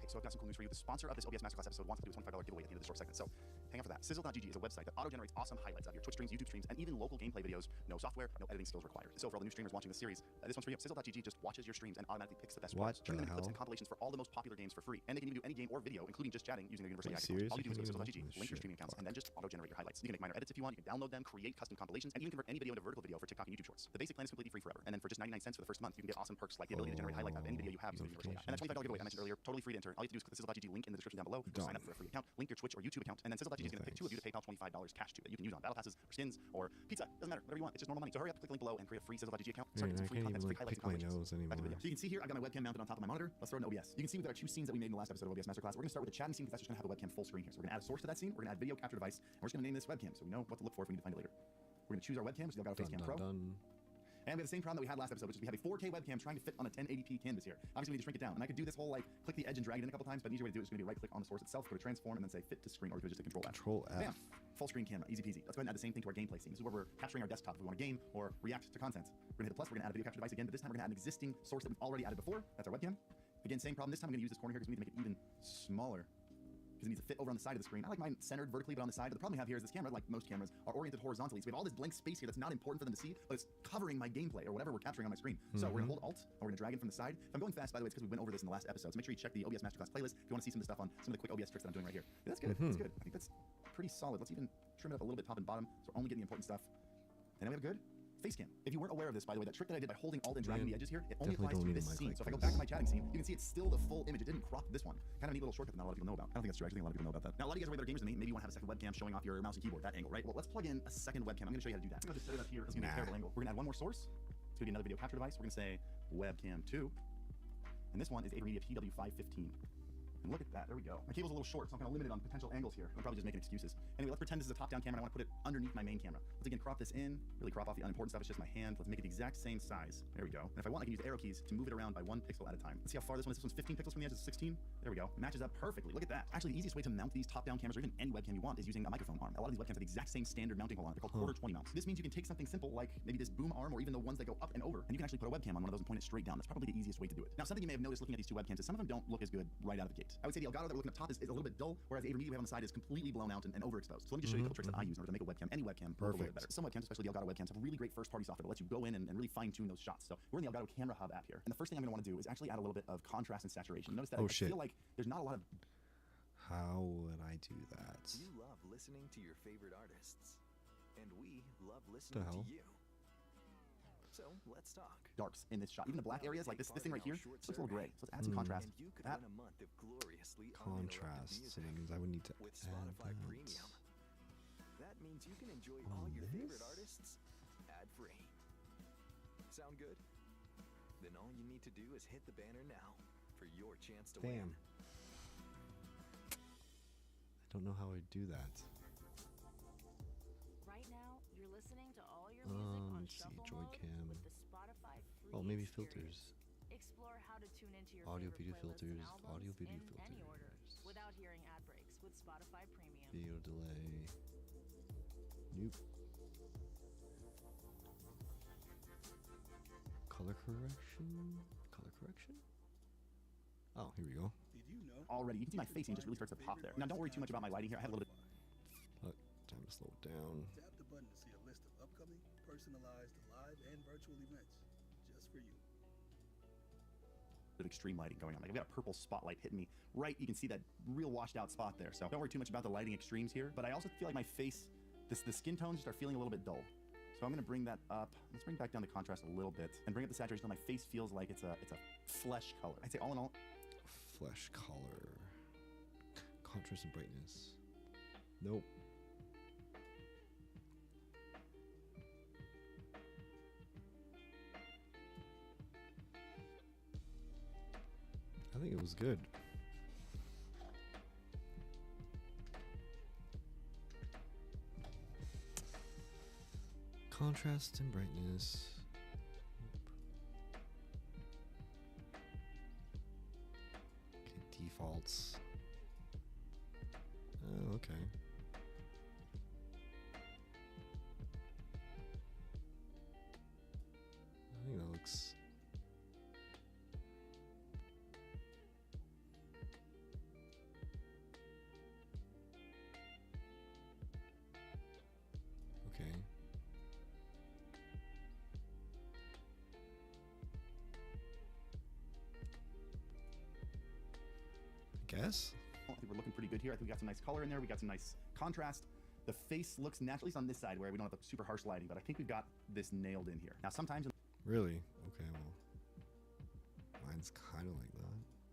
So I've got some cool news for you. The sponsor of this OBS Masterclass episode wants to do a $25 giveaway at the end of this short segment. So hang out for that. Sizzle.gg is a website that auto-generates awesome highlights of your Twitch streams, YouTube streams, and even local gameplay videos. No software, no editing skills required. So for all the new streamers watching the series, this one's for you. Sizzle.gg just watches your streams and automatically picks the best What parts, turning them into the clips and hell? compilations for all the most popular games for free. And they can even do any game or video, including just chatting using their University Wait, Access course. All you do is go to seriously? Sizzle.gg, link your streaming accounts, and then just auto-generate your highlights. You can make minor edits if you want. You can download them, create custom compilations, and even convert any video into vertical video for TikTok and YouTube Shorts. The basic plan is completely free forever. And then for just 99 cents for the first month, you can get awesome perks like the ability to generate highlights of any video you have using the University app. And that $25 giveaway I mentioned earlier, totally free to enter. All you have to do is click the Sizzle.gg link in the description down below. Just sign up for a free account, link your Twitch or YouTube account, and then Sizzle.gg is going to pick 2 of you to PayPal $25 cash to that you can use on battle passes, or skins, or pizza. Doesn't matter, whatever you want. It's just normal money. So hurry up, click the link below, and create a free Sizzle.gg account. Start Man, getting some I free can't content, even free like highlights, pick my and compilations. nose Back to the video. anymore. So you can see here, I've got my webcam mounted on top of my monitor. Let's throw it in OBS. You can see we've got our 2 scenes that we made in the last episode of OBS Masterclass. We're going to start with the chatting scene because that's just going to have the webcam full screen here. So we're going to add a source to that scene. We're going to add video capture device, and we're just going to name this webcam so we know what to look for if we need to find it later. We're going to choose our webcam, which is the Elgato Facecam Pro. And we have the same problem that we had last episode, which is we have a 4K webcam trying to fit on a 1080p canvas here. Obviously, we need to shrink it down. And I could do this whole, like, click the edge and drag it in a couple times, but an easier way to do it is going to be right-click on the source itself, go to transform, and then say fit to screen, or you could just hit Control F. Control F. Bam. Full screen camera, easy peasy. Let's go ahead and add the same thing to our gameplay scene. This is where we're capturing our desktop if we want to game or react to content. We're going to hit the plus, we're going to add a video capture device again, but this time we're going to add an existing source that we've already added before. That's our webcam. Again, same problem. This time I'm going to use this corner here because we need to make it even smaller, because it needs to fit over on the side of the screen. I like mine centered vertically, but on the side. But the problem we have here is this camera, like most cameras, are oriented horizontally. So we have all this blank space here that's not important for them to see, but it's covering my gameplay or whatever we're capturing on my screen. So we're gonna hold Alt, and we're gonna drag it from the side. If I'm going fast, by the way, it's because we went over this in the last episode. So make sure you check the OBS Masterclass playlist if you want to see some of the stuff on some of the quick OBS tricks that I'm doing right here. Yeah, that's good. That's good. I think that's pretty solid. Let's even trim it up a little bit top and bottom, so we're only getting the important stuff. And then we have a good face cam. If you weren't aware of this, by the way, that trick that I did by holding Alt and dragging the edges here, it only applies to this scene. So if I go back to my chatting scene, you can see it's still the full image. It didn't crop this one. Kind of a neat little shortcut that not a lot of people know about. I don't think that's true. Actually, I think a lot of people know about that. Now, a lot of you guys are way better gamers than me. Maybe you want to have a second webcam showing off your mouse and keyboard, that angle, right? Well, let's plug in a second webcam. I'm going to show you how to do that. I'm going to just set it up here. It's going to be a terrible angle. We're going to add one more source. It's going to be another video capture device. We're going to say webcam 2. And this one is AverMedia PW515. And look at that, there we go. My cable's a little short, so I'm kind of limited on potential angles here. I'm probably just making excuses. Anyway, let's pretend this is a top-down camera and I want to put it underneath my main camera. Let's again crop this in, really crop off the unimportant stuff. It's just my hand. Let's make it the exact same size. There we go. And if I want, I can use the arrow keys to move it around by 1 pixel at a time. Let's see how far this one is. This one's 15 pixels from the edge. It's 16. There we go. It matches up perfectly. Look at that. Actually, the easiest way to mount these top-down cameras, or even any webcam you want, is using a microphone arm. A lot of these webcams have the exact same standard mounting hole on it. They're called quarter 20 mounts. This means you can take something simple like maybe this boom arm, or even the ones that go up and over, and you can actually put a webcam on one of those and point it straight down. That's probably the easiest way to do it. Now, something you may have noticed looking at these 2 webcams is some of them don't look as good right out of the gate. I would say the Elgato that we're looking at top is a little bit dull, whereas the AverMedia we have on the side is completely blown out and overexposed. So let me just show you a couple tricks that I use in order to make a webcam, any webcam, look a little bit better. Some webcams, especially the Elgato webcams, have really great first-party software that lets you go in and really fine-tune those shots. So we're in the Elgato Camera Hub app here, and the first thing I'm going to want to do is actually add a little bit of contrast and saturation. Notice that I feel like there's not a lot of... How would I do that? You love listening to your favorite artists, and we love listening to you. So let's talk. Darks in this shot. Even the black areas, like this thing right here, looks a little gray. So let's add some contrast. And you could That win a month of gloriously Contrast. uninterrupted So that music means I would need to with add Spotify that. Premium. That means you can enjoy On all your favorite this? artists ad-free. Sound good? Then all you need to do is hit the banner now for your chance to win. Damn. don't know how I do that. Right now, you're listening to all your music on Let's see, shuffle Joy mode Cam. with the Spotify free Oh, maybe experience. filters. Explore how to tune into your Audio favorite video playlists and filters, albums audio video in any order filters. without hearing ad breaks with Spotify Premium. Video delay. Nope. Color correction? Color correction? Oh, here we go. Did you know? Already, you can see my facing just really starts to pop there. Now, don't worry too much about my lighting here. I have a little bit. Fuck, time to slow it down. Tap the button to see a list of upcoming, personalized live and virtual events just for you. Of extreme lighting going on. Like I've got a purple spotlight hitting me right. You can see that real washed out spot there. So don't worry too much about the lighting extremes here. But I also feel like my face, the skin tones just are feeling a little bit dull. So I'm gonna bring that up. Let's bring back down the contrast a little bit and bring up the saturation until my face feels like it's a flesh color. I'd say all in all, Flesh color. Contrast and brightness. Nope. I think it was good. Contrast and brightness. Okay, defaults. Oh, okay. I think that looks. Okay. I guess. I think we're looking pretty good here. I think we got some nice color in there. We got some nice contrast. The face looks natural, at least on this side where we don't have the super harsh lighting, but I think we've got this nailed in here. Now, sometimes Really? Okay, well. Mine's kind of like that.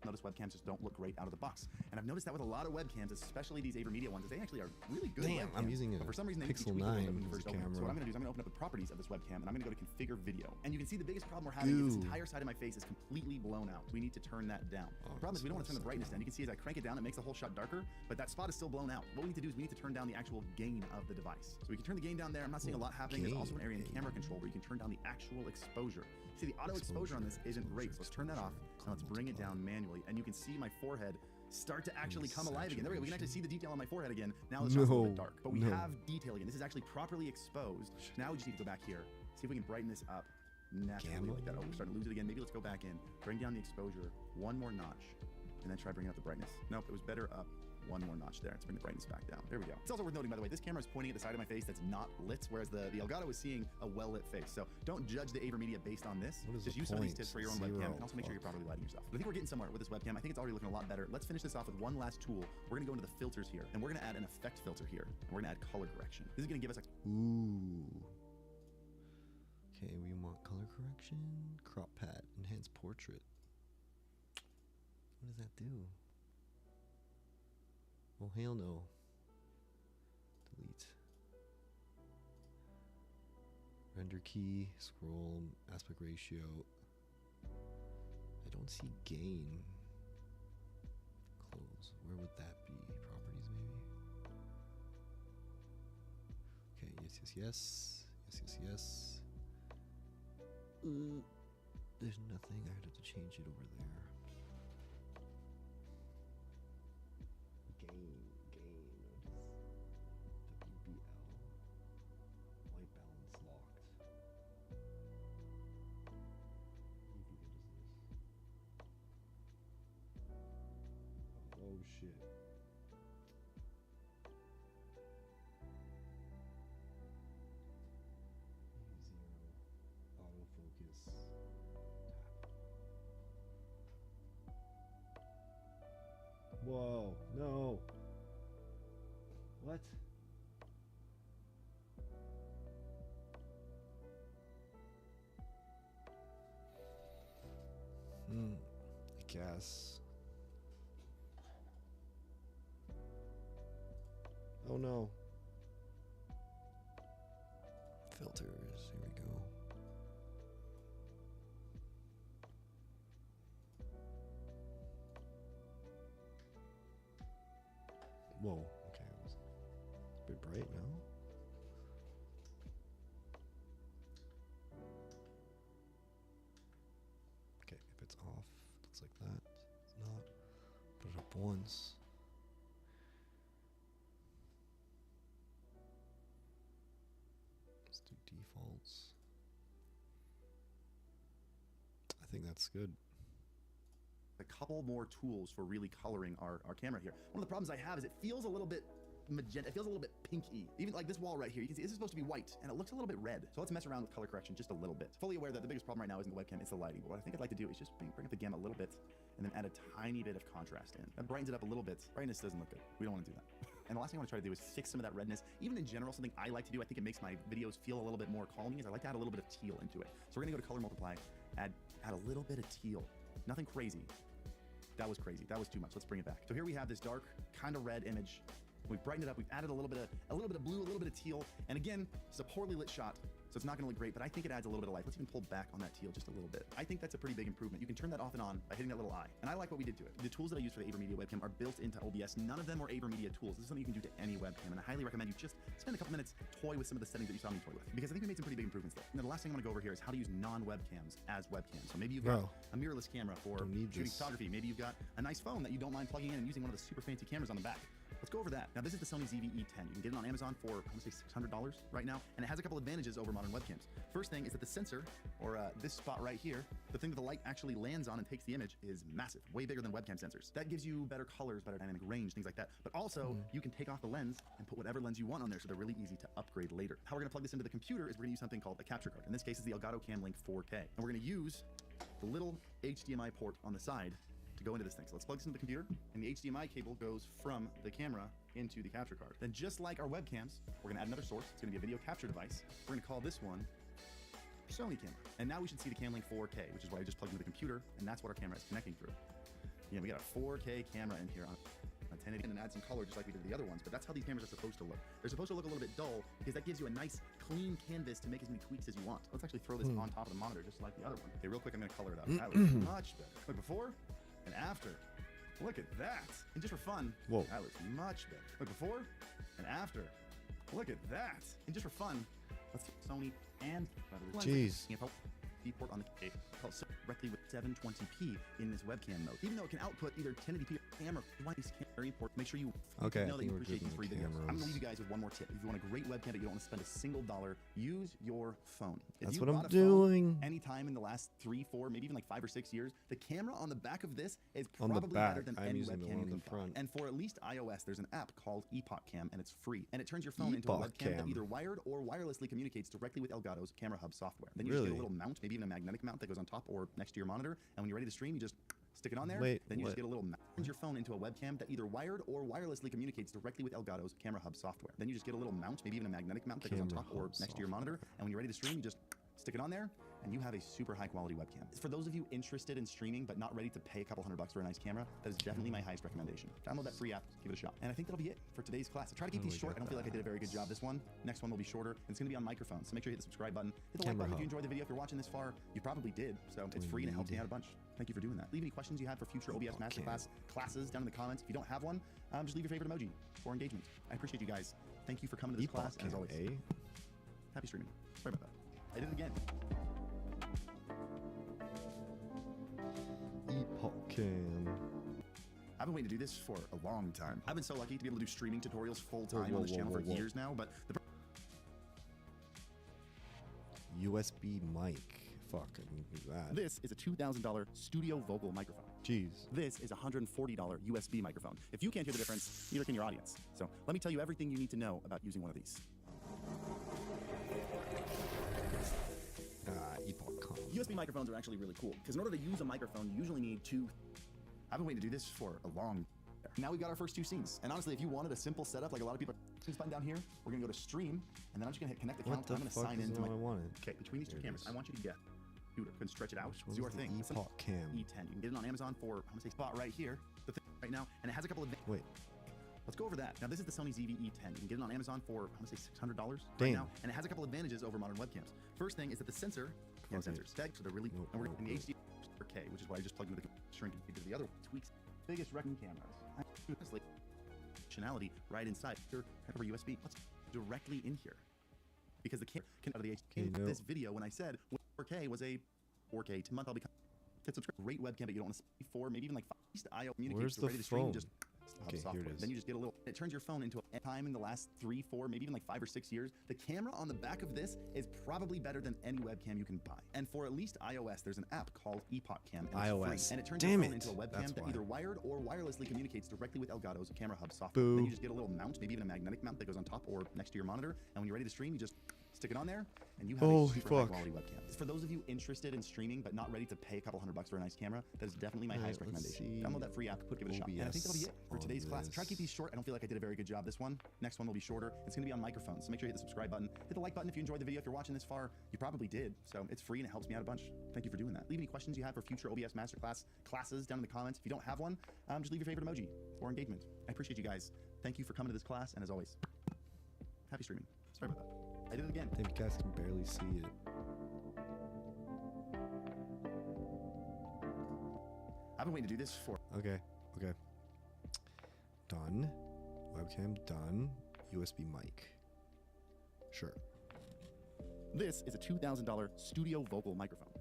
notice webcams just don't look great out of the box. And I've noticed that with a lot of webcams, especially these AverMedia ones, is they actually are really good Damn, webcams. I'm using a But for some reason, they Pixel tweak a little bit 9 when you as first a open it. So camera. what I'm gonna do is I'm gonna open up the properties of this webcam and I'm gonna go to configure video. And you can see the biggest problem we're having is this Goo. entire side of my face is completely blown out. We need to turn that down. Oh, The problem is we don't want to turn the that's brightness second down. You can see as I crank it down, it makes the whole shot darker, but that spot is still blown out. What we need to do is we need to turn down the actual gain of the device. So we can turn the gain down there. I'm not seeing a lot happening. There's also an area in camera control where you can turn down the actual exposure. See, the auto exposure on this isn't great, so let's turn that off. Now let's bring it down manually, and you can see my forehead start to actually come alive again. There we go. We can actually see the detail on my forehead again. Now the shot's a little bit No, dark, but we no. have detail again. This is actually properly exposed. Now we just need to go back here. See if we can brighten this up naturally Gamma? like that. Oh, we're starting to lose it again. Maybe let's go back in. Bring down the exposure one more notch, and then try bringing up the brightness. Nope, it was better up one more notch there. Let's bring the brightness back down. There we go. It's also worth noting, by the way, this camera is pointing at the side of my face that's not lit, whereas the Elgato is seeing a well-lit face. So don't judge the AverMedia based on this. What is Just the use some of these point? tips for your own Zero. webcam, and also make sure you're properly lighting yourself. But I think we're getting somewhere with this webcam. I think it's already looking a lot better. Let's finish this off with one last tool. We're gonna go into the filters here, and we're gonna add an effect filter here, and we're gonna add color correction. This is gonna give us a Ooh. Okay, we want color correction, crop pad, enhance portrait. What does that do? Oh, hell no. Delete. Render key, scroll, aspect ratio. I don't see gain. Close. Where would that be? Properties, maybe? Okay, yes, yes, yes. Yes, yes, yes. There's nothing. I'd have to change it over there. Gain. WBL. White balance locked. Oh shit. Zero. Autofocus. Whoa, no. What? I guess. Oh no. Filters, here we go. Whoa, right? No. Okay, if it's off, looks like that. It's not. Put it up once. Let's do defaults. I think that's good. A couple more tools for really coloring our camera here. One of the problems I have is it feels a little bit magenta. It feels a little bit pinky. Even like this wall right here, you can see this is supposed to be white and it looks a little bit red. So let's mess around with color correction just a little bit. Fully aware that the biggest problem right now isn't the webcam, it's the lighting. But what I think I'd like to do is just bring up the gamma a little bit and then add a tiny bit of contrast in. That brightens it up a little bit. Brightness doesn't look good. We don't want to do that. And the last thing I want to try to do is fix some of that redness. Even in general, something I like to do, I think it makes my videos feel a little bit more calming, is I like to add a little bit of teal into it. So we're gonna go to color multiply, add a little bit of teal. Nothing crazy. That was crazy. That was too much. Let's bring it back. So here we have this dark, kind of red image. We've brightened it up. We've added a little bit of blue, a little bit of teal. And again, it's a poorly lit shot, so it's not going to look great, but I think it adds a little bit of life. Let's even pull back on that teal just a little bit. I think that's a pretty big improvement. You can turn that off and on by hitting that little eye. And I like what we did to it. The tools that I use for the AverMedia webcam are built into OBS. None of them are AverMedia tools. This is something you can do to any webcam, and I highly recommend you just spend a couple minutes toy with some of the settings that you saw me toy with, because I think we made some pretty big improvements there. Now, the last thing I'm going to go over here is how to use non-webcams as webcams. So maybe you've got a mirrorless camera for shooting photography. Maybe you've got a nice phone that you don't mind plugging in and using one of the super fancy cameras on the back. Let's go over that. Now, this is the Sony ZV-E10. You can get it on Amazon for, I want to say $600 right now, and it has a couple advantages over modern webcams. First thing is that the sensor, or this spot right here, the thing that the light actually lands on and takes the image, is massive, way bigger than webcam sensors. That gives you better colors, better dynamic range, things like that. But also, you can take off the lens and put whatever lens you want on there, so they're really easy to upgrade later. How we're gonna plug this into the computer is we're gonna use something called a capture card. In this case, it's the Elgato Cam Link 4K. And we're gonna use the little HDMI port on the side to go into this thing. So let's plug this into the computer, and the HDMI cable goes from the camera into the capture card. Then just like our webcams, we're gonna add another source. It's gonna be a video capture device. We're gonna call this one Sony camera. And now we should see the Cam Link 4K, which is what I just plugged into the computer, and that's what our camera is connecting through. Yeah, we got a 4K camera in here on 1080, and then add some color just like we did the other ones, but that's how these cameras are supposed to look. They're supposed to look a little bit dull because that gives you a nice clean canvas to make as many tweaks as you want. Let's actually throw this on top of the monitor just like the other one. Okay, real quick, I'm gonna color it up. That was much better. Look, before and after. Look at that. And just for fun, that was much better. Look, before and after. Look at that. And just for fun, let's see Sony and Jeez. port on the cable directly with 720p in this webcam mode. Even though it can output either 1080p or camera, you want these very important. Make sure you know that you appreciate these free videos. I'm gonna leave you guys with one more tip. If you want a great webcam but you don't want to spend a single dollar, use your phone. That's what I'm doing. Anytime in the last 3, 4, maybe even like 5 or 6 years, the camera on the back of this is probably better than any webcam you can find. And for at least iOS, there's an app called Epoch Cam, and it's free. And it turns your phone into a webcam that either wired or wirelessly communicates directly with Elgato's Camera Hub software. Then you just get a little mount, maybe even a magnetic mount that goes on top or next to your monitor, and when you're ready to stream, you just stick it on there. Then you just get a little mount. Turns your phone into a webcam that either wired or wirelessly communicates directly with Elgato's Camera Hub software. Then you just get a little mount, maybe even a magnetic mount that goes on top or next to your monitor, and when you're ready to stream, you just stick it on there, and you have a super high quality webcam. For those of you interested in streaming but not ready to pay a couple $100 for a nice camera, that is definitely my highest recommendation. Download that free app, give it a shot. And I think that'll be it for today's class. I try to keep these short. I don't feel like I did a very good job this one. Next one will be shorter, and it's gonna be on microphones. So make sure you hit the subscribe button. Hit the like button if you enjoyed the video. If you're watching this far, you probably did. So it's free and it helps me out a bunch. Thank you for doing that. Leave any questions you have for future OBS Masterclass classes down in the comments. If you don't have one, just leave your favorite emoji for engagement. I appreciate you guys. Thank you for coming to this class, and as always, happy streaming. Sorry about that. I did it again. Epoch Cam. I've been waiting to do this for a long time. I've been so lucky to be able to do streaming tutorials full time on this channel for years now, but the USB mic. Fuck, I can do that. This is a $2,000 studio vocal microphone. Jeez. This is a $140 USB microphone. If you can't hear the difference, neither can your audience. So let me tell you everything you need to know about using one of these. Epoch. USB microphones are actually really cool because in order to use a microphone, you usually need two. I've been waiting to do this for a long time. Now we've got our first 2 scenes. And honestly, if you wanted a simple setup, like a lot of people are button down here, we're gonna go to stream, and then I'm just gonna hit connect account. I'm gonna sign into my. Okay, between these 2 cameras, I want you to get. Can stretch it out. Do our thing. Epoch Cam. E10. You can get it on Amazon for, I'm gonna say spot right here, the thing right now, and it has a couple of. Let's go over that. Now this is the Sony ZV-E10. You can get it on Amazon for, I'm gonna say $600 right now, and it has a couple advantages over modern webcams. First thing is that the sensor, sensors, so they're really, and we're in the HD 4K, which is why I just plugged into the shrink and did the other tweaks. Biggest wrecking cameras. Functionality right inside. Here, over USB. Let's directly in here. Because the camera can out of the Okay, HD. no. This video, when I said 4K was a 4K to month, I'll become hit subscribe. Great webcam, but you don't want to see 4, maybe even like 5. IO communicates Where's to the ready to stream. phone? Just Okay, here software. it is. Then you just get a little. It turns your phone into a time in the last 3, 4, maybe even like 5 or 6 years. The camera on the back of this is probably better than any webcam you can buy. And for at least iOS, there's an app called Epoch Cam. And it's iOS. free. And it turns Damn your phone it. into a webcam That's that why. either wired or wirelessly communicates directly with Elgato's Camera Hub software. Boo. Then you just get a little mount, maybe even a magnetic mount that goes on top or next to your monitor. And when you're ready to stream, you just stick it on there, and you have a Holy super fuck. high quality webcam. For those of you interested in streaming but not ready to pay a couple $100 for a nice camera, that is definitely my highest Alright, let's recommendation. see. Download that free app, give it a shot. And I think that'll be it for OBS today's on class. Try to keep this. these short. I don't feel like I did a very good job this one. Next one will be shorter. It's going to be on microphones, so make sure you hit the subscribe button. Hit the like button if you enjoyed the video. If you're watching this far, you probably did. So it's free and it helps me out a bunch. Thank you for doing that. Leave any questions you have for future OBS masterclass classes down in the comments. If you don't have one, just leave your favorite emoji or engagement. I appreciate you guys. Thank you for coming to this class, and as always, happy streaming. Sorry about that. I did it again. Damn, you guys can barely see it. I've been waiting to do this for Okay, okay. Done. Webcam done. USB mic. Sure. This is a $2,000 studio vocal microphone.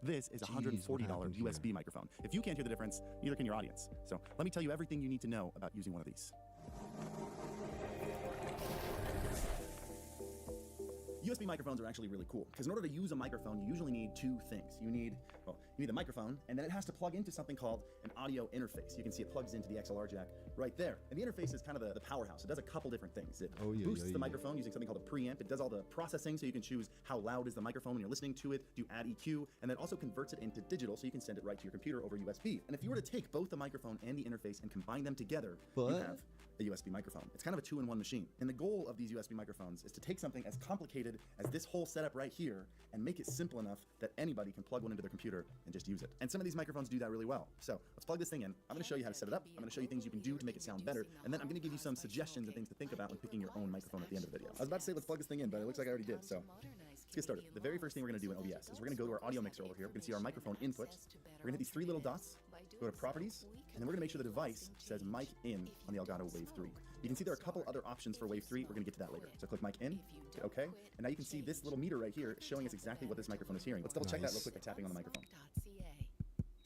This is a Jeez, what $140 happened here? USB microphone. If you can't hear the difference, neither can your audience. So let me tell you everything you need to know about using one of these. USB microphones are actually really cool because in order to use a microphone, you usually need 2 things. You need the microphone, and then it has to plug into something called an audio interface. You can see it plugs into the XLR jack right there. And the interface is kind of the powerhouse. It does a couple different things. It boosts the microphone using something called a preamp. It does all the processing, so you can choose how loud is the microphone when you're listening to it, do add EQ, and then also converts it into digital so you can send it right to your computer over USB. And if you were to take both the microphone and the interface and combine them together, you What? have a USB microphone. It's kind of a 2-in-1 machine. And the goal of these USB microphones is to take something as complicated as this whole setup right here and make it simple enough that anybody can plug one into their computer and just use it. And some of these microphones do that really well. So let's plug this thing in. I'm gonna show you how to set it up. I'm gonna show you things you can do to make it sound better. And then I'm gonna give you some suggestions and things to think about when picking your own microphone at the end of the video. I was about to say let's plug this thing in, but it looks like I already did. So let's get started. The very first thing we're gonna do in OBS is we're gonna go to our audio mixer over here. We're gonna see our microphone input. We're gonna hit these 3 little dots, go to properties, and then we're gonna make sure the device says mic in on the Elgato Wave 3. You can see there are a couple other options for Wave 3. We're gonna get to that later. So click mic in, hit OK, and now you can see this little meter right here showing us exactly what this microphone is hearing. Let's double check that real quick by tapping on the microphone.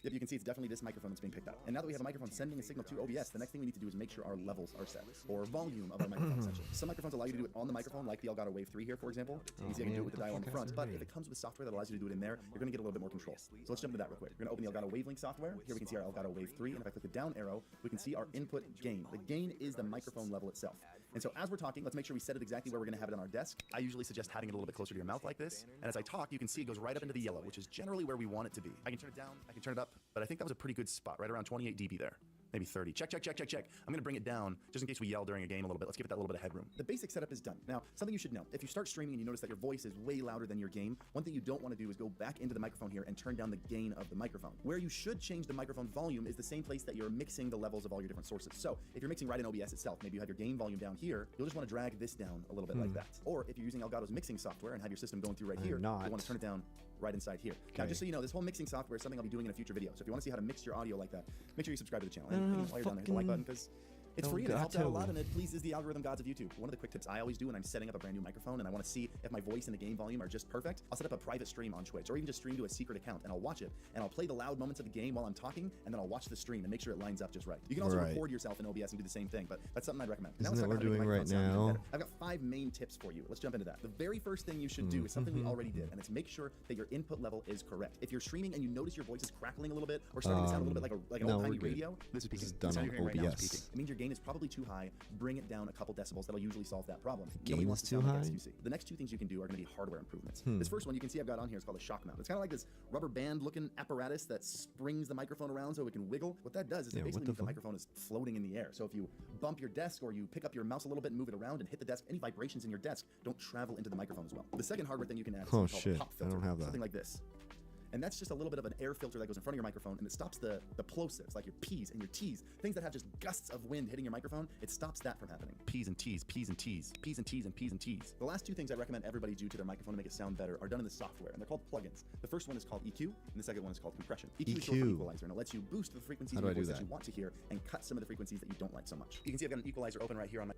Yep, you can see it's definitely this microphone that's being picked up. And now that we have a microphone sending a signal to OBS, the next thing we need to do is make sure our levels are set, or volume of our microphone, essentially. Some microphones allow you to do it on the microphone, like the Elgato Wave 3 here, for example. You can see I can do it with the dial on the front, but if it comes with software that allows you to do it in there, you're gonna get a little bit more control. So let's jump into that real quick. We're gonna open the Elgato Wavelink software. Here we can see our Elgato Wave 3, and if I click the down arrow, we can see our input gain. The gain is the microphone level itself. And so as we're talking, let's make sure we set it exactly where we're gonna have it on our desk. I usually suggest having it a little bit closer to your mouth like this. And as I talk, you can see it goes right up into the yellow, which is generally where we want it to be. I can turn it down, I can turn it up, but I think that was a pretty good spot, right around 28 dB there. Maybe 30. Check. I'm gonna bring it down just in case we yell during a game a little bit. Let's give it that little bit of headroom. The basic setup is done. Now, something you should know, if you start streaming and you notice that your voice is way louder than your game, one thing you don't wanna do is go back into the microphone here and turn down the gain of the microphone. Where you should change the microphone volume is the same place that you're mixing the levels of all your different sources. So if you're mixing right in OBS itself, maybe you have your gain volume down here, you'll just wanna drag this down a little bit like that. Or if you're using Elgato's mixing software and have your system going through right here, you wanna turn it down right inside here. Now, just so you know, this whole mixing software is something I'll be doing in a future video. So if you want to see how to mix your audio like that, make sure you subscribe to the channel. And while you're down there, hit the like button because it's free and it helps out a lot and it pleases the algorithm gods of YouTube. One of the quick tips I always do when I'm setting up a brand new microphone and I want to see if my voice and the game volume are just perfect, I'll set up a private stream on Twitch or even just stream to a secret account and I'll watch it and I'll play the loud moments of the game while I'm talking and then I'll watch the stream and make sure it lines up just right. You can also record yourself in OBS and do the same thing, but that's something I'd recommend. Isn't that what we're doing right now? I've got 5 main tips for you. Let's jump into that. The very first thing you should do is something we already did, and it's make sure that your input level is correct. If you're streaming and you notice your voice is crackling a little bit or starting to sound a little bit like an old-timey radio, this is peaking. Done on OBS. It means your gain is probably too high. Bring it down a couple decibels. That'll usually solve that problem. Gain is too high? The next 2 things you can do are going to be hardware improvements. This first one you can see I've got on here is called a shock mount. It's kind of like this rubber band looking apparatus that springs the microphone around so it can wiggle. What that does is it basically means the microphone is floating in the air. So if you bump your desk or you pick up your mouse a little bit and move it around and hit the desk, any vibrations in your desk don't travel into the microphone as well. The second hardware thing you can add is something called a pop filter. I don't have that. Something like this. And that's just a little bit of an air filter that goes in front of your microphone and it stops the plosives, like your P's and your T's, things that have just gusts of wind hitting your microphone. It stops that from happening. P's and T's, P's and T's, P's and T's and P's and T's. The last 2 things I recommend everybody do to their microphone to make it sound better are done in the software, and they're called plugins. The first one is called EQ, and the second one is called compression. EQ is short for equalizer, and it lets you boost the frequencies of your voice that you want to hear and cut some of the frequencies that you don't like so much. You can see I've got an equalizer open right here on my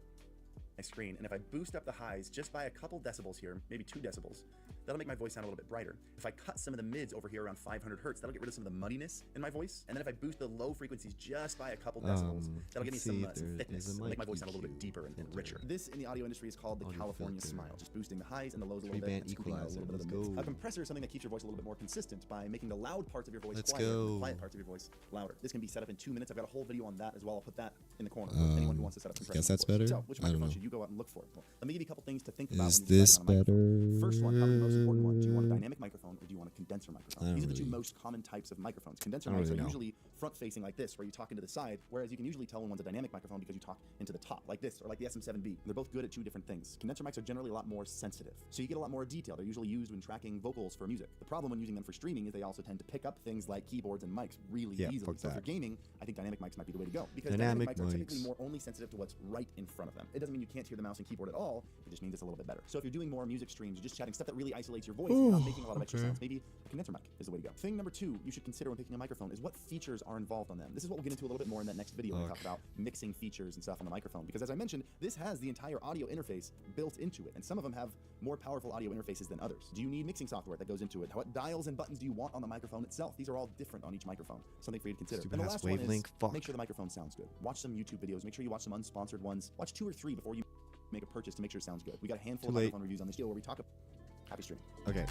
my screen, and if I boost up the highs just by a couple decibels here, maybe 2 decibels, that'll make my voice sound a little bit brighter. If I cut some of the mids over here around 500 hertz, that'll get rid of some of the muddiness in my voice. And then if I boost the low frequencies just by a couple decibels, that'll give me some thickness and make my voice sound a little bit deeper and richer. This in the audio industry is called the California smile, just boosting the highs and the lows a little bit and scooping out a little bit of the mids. A compressor is something that keeps your voice a little bit more consistent by making the loud parts of your voice quieter and the quiet parts of your voice louder. This can be set up in 2 minutes. I've got a whole video on that as well. I'll put that in the corner for anyone who wants to set up compressor. Guess that's better. So, which microphone should you go out and look for? Well, let me give you a couple things to think about. Is this better? First one, probably the most important one. Do you want a dynamic microphone or do you want a condenser microphone? These are the two most common types of microphones. Condenser mics are usually front-facing like this, where you talk into the side, whereas you can usually tell when one's a dynamic microphone because you talk into the top, like this, or like the SM7B. They're both good at 2 different things. Condenser mics are generally a lot more sensitive, so you get a lot more detail. They're usually used when tracking vocals for music. The problem when using them for streaming is they also tend to pick up things like keyboards and mics really easily. So if you're gaming, I think dynamic mics might be the way to go, because dynamic mics are typically more only sensitive to what's right in front of them. It doesn't mean you can't hear the mouse and keyboard at all. It just means it's a little bit better. So if you're doing more music streams, you're just chatting stuff that really isolates your voice, not making a lot of extra sounds, maybe a condenser mic is the way to go. Thing number 2 you should consider when picking a microphone is what features are involved on them. This is what we'll get into a little bit more in that next video when we talk about mixing features and stuff on the microphone, because as I mentioned, this has the entire audio interface built into it, and some of them have more powerful audio interfaces than others. Do you need mixing software that goes into it? What dials and buttons do you want on the microphone itself? These are all different on each microphone. Something for you to consider. Stupid And the last one is make sure fuck. the microphone sounds good. Watch some YouTube videos. Make sure you watch some unsponsored ones. Watch 2 or 3 before you make a purchase to make sure it sounds good. We got a handful of microphone reviews on this deal where we talk about happy streaming. Okay.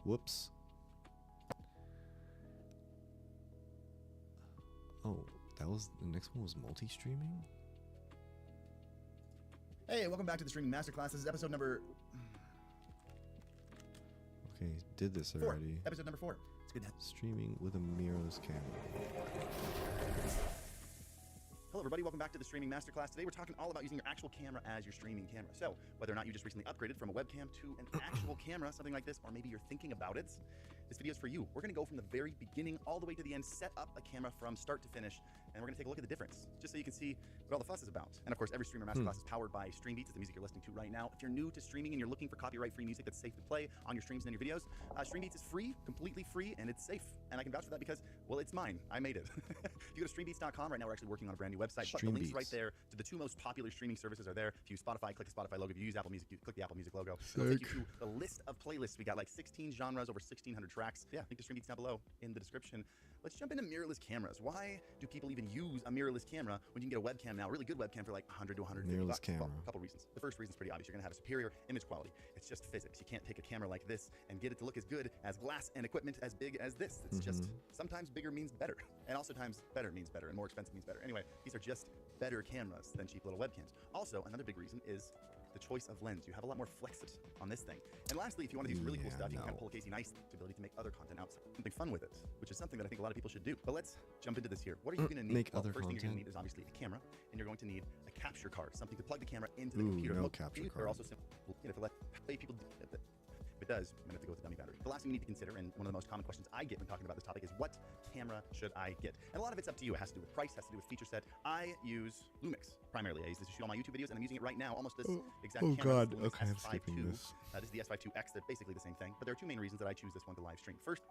Whoops. Oh, that was the next one was multi-streaming? Hey, welcome back to the Streaming Masterclass. This is episode number... Okay, did this 4. already. Episode number 4. It's good. Streaming with a mirrorless camera. Hello everybody, welcome back to the Streaming Masterclass. Today we're talking all about using your actual camera as your streaming camera. So, whether or not you just recently upgraded from a webcam to an actual camera, something like this, or maybe you're thinking about it, this video is for you. We're gonna go from the very beginning all the way to the end, set up a camera from start to finish, and we're gonna take a look at the difference, just so you can see what all the fuss is about. And of course, every Streamer Masterclass is powered by Stream Beats. It's the music you're listening to right now. If you're new to streaming and you're looking for copyright-free music that's safe to play on your streams and in your videos, Stream Beats is free, completely free, and it's safe. And I can vouch for that because, well, it's mine. I made it. If you go to streambeats.com right now, we're actually working on a brand new website. But the links right there to the 2 most popular streaming services are there. If you use Spotify, click the Spotify logo. If you use Apple Music, you click the Apple Music logo. It'll take you to the list of playlists. We got like 16 genres, over 1,600 tracks. Yeah, link to Stream Beats down below in the description. Let's jump into mirrorless cameras. Why do people even use a mirrorless camera when you can get a webcam now, a really good webcam for like 100 to 150 mirrorless bucks? camera. Well, a couple reasons. The first reason is pretty obvious. You're gonna have a superior image quality. It's just physics. You can't take a camera like this and get it to look as good as glass and equipment as big as this. It's just sometimes bigger means better, and also times better means better, and more expensive means better. Anyway, these are just better cameras than cheap little webcams. Also, another big reason is the choice of lens. You have a lot more flex on this thing. And lastly, if you want to do really cool stuff, you can kind of pull a Casey Nice ability to make other content outside, something fun with it, which is something that I think a lot of people should do. But let's jump into this here. What are you going to need? Make Well, other first thing you're going to content? need is obviously a camera, and you're going to need a capture card, something to plug the camera into the Ooh, computer. no Most capture They're card. also simple. You know, to let people do it. If it does, I'm going to have to go with the dummy battery. The last thing you need to consider, and one of the most common questions I get when talking about this topic, is what camera should I get? And a lot of it's up to you. It has to do with price, has to do with feature set. I use Lumix primarily. I use this to shoot all my YouTube videos, and I'm using it right now, almost this exact camera. God. This is the Lumix Okay, I'm S5 skipping II. this. This is the S5 IIX. They're basically the same thing, but there are 2 main reasons that I choose this one to live stream. First,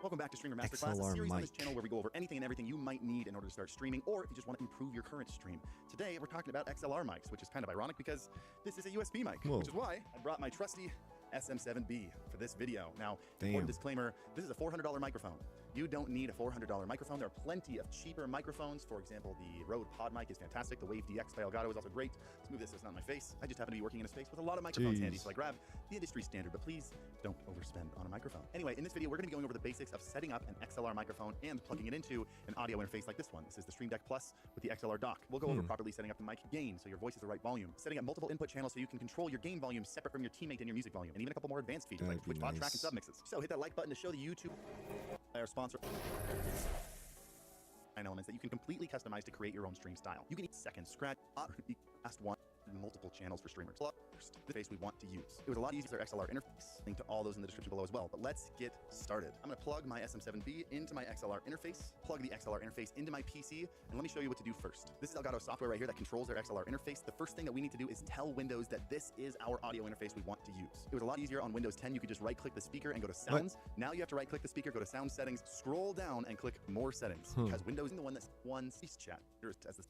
welcome back to Streamer Masterclass, a XLR series on this mic. channel where we go over anything and everything you might need in order to start streaming, or if you just want to improve your current stream. Today, we're talking about XLR mics, which is kind of ironic because this is a USB mic, Whoa. which is why I brought my trusty SM7B for this video. Now, Damn. important disclaimer, this is a $400 microphone. You don't need a $400 microphone. There are plenty of cheaper microphones. For example, the Rode Pod mic is fantastic. The Wave DX by Elgato is also great. Let's move this so it's not in my face. I just happen to be working in a space with a lot of microphones handy, so I grab the industry standard, but please don't overspend on a microphone. Anyway, in this video, we're going to be going over the basics of setting up an XLR microphone and plugging it into an audio interface like this one. This is the Stream Deck Plus with the XLR dock. We'll go over properly setting up the mic gain so your voice is the right volume, setting up multiple input channels so you can control your gain volume separate from your teammate and your music volume, and even a couple more advanced features like That'd be Twitch pod track nice. and submixes. So hit that like button to show the YouTube, our sponsor, elements that you can completely customize to create your own stream style. You can second scratch last one multiple channels for streamers. First, the face we want to use. It was a lot easier with our XLR interface. Link to all those in the description below as well. But let's get started. I'm going to plug my SM7B into my XLR interface, plug the XLR interface into my PC, and let me show you what to do first. This is Elgato software right here that controls their XLR interface. The first thing that we need to do is tell Windows that this is our audio interface we want to use. It was a lot easier on Windows 10. You could just right-click the speaker and go to Sounds. Now you have to right-click the speaker, go to Sound Settings, scroll down, and click More Settings. Because Windows is the one that's one speech chat. As this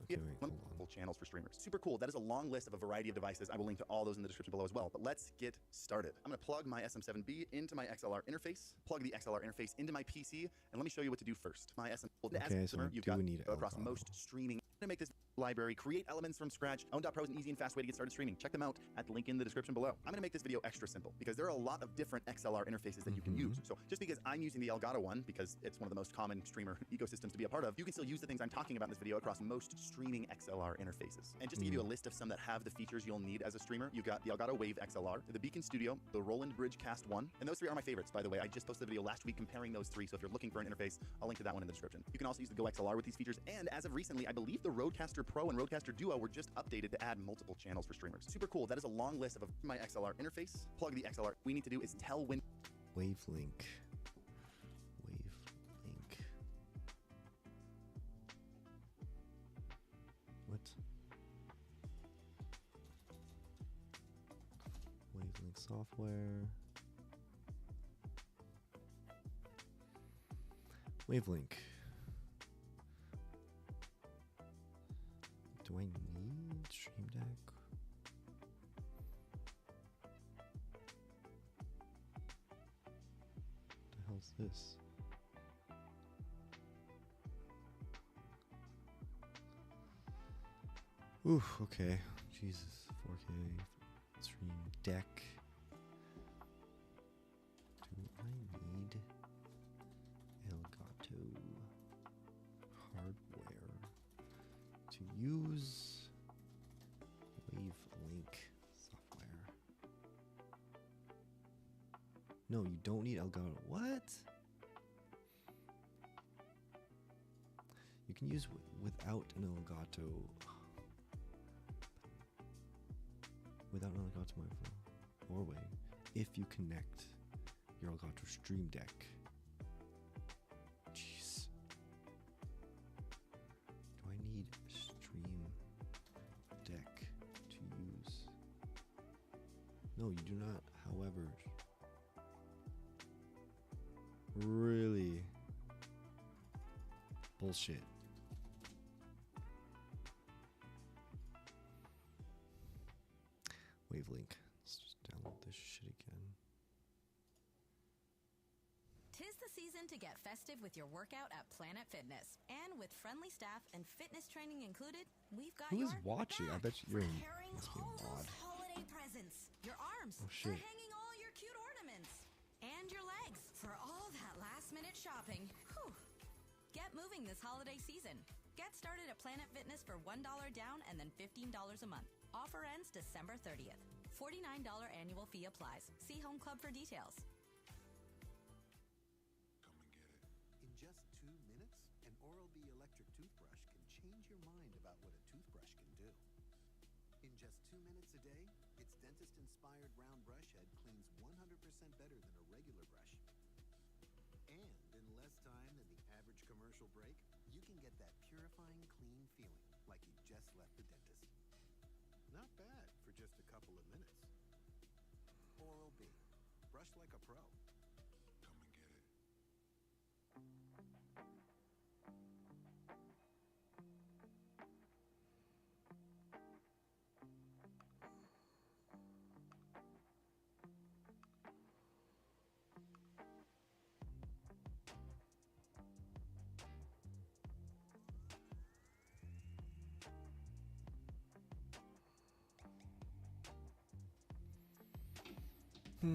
Okay, wait, hold on. channels for streamers. Super cool. That is a long list of a variety of devices. I will link to all those in the description below as well. But let's get started. I'm going to plug my SM7B into my XLR interface, plug the XLR interface into my PC, and let me show you what to do first. My SM. Okay, so you've got need across Elgato. most streaming. I'm going to make this library, create elements from scratch. Own.pro is an easy and fast way to get started streaming. Check them out at the link in the description below. I'm going to make this video extra simple because there are a lot of different XLR interfaces that you can use. So just because I'm using the Elgato one, because it's one of the most common streamer ecosystems to be a part of, you can still use the things I'm talking about in this video across most streaming XLR interfaces. And just to give you a list of some that have the features you'll need as a streamer, you've got the Elgato Wave XLR, the Beacon Studio, the Roland Bridge Cast 1, and those three are my favorites, by the way. I just posted a video last week comparing those three, so if you're looking for an interface, I'll link to that one in the description. You can also use the Go XLR with these features, and as of recently, I believe the Rodecaster Pro and Rodecaster Duo were just updated to add multiple channels for streamers. Super cool. That is a long list of my XLR interface. Plug the XLR. We need to do is tell when Wavelink. What? Wavelink software. Wavelink. Do I need Stream Deck? What the hell's this? Oof, okay. Jesus. 4K Stream Deck. Do I need Elgato hardware to use Wavelink software? No, you don't need Elgato. What? You can use without an Elgato. Without an Elgato microphone or way, if you connect your Elgato Stream Deck. Jeez. Do I need a Stream Deck to use? No, you do not, however. Really? Bullshit. Wavelink. Let's just download this shit again. Tis the season to get festive with your workout at Planet Fitness. And with friendly staff and fitness training included, we've got Who your is watching? I back bet you're in. for carrying Must be all a those mod. holiday presents. Your arms Oh, for shit. hanging all your cute ornaments. And your legs for all that last-minute shopping. Whew. Get moving this holiday season. Get started at Planet Fitness for $1 down and then $15 a month. Offer ends December 30th. $49 annual fee applies. See Home Club for details. In just 2 minutes, an Oral-B electric toothbrush can change your mind about what a toothbrush can do. In just 2 minutes a day, its dentist-inspired round brush head cleans 100% better than a regular brush. And in less time than the average commercial break, you can get that purifying, clean feeling like you just left the dentist. Not bad for just a couple of minutes. Oral-B. Brush like a pro. Come and get it.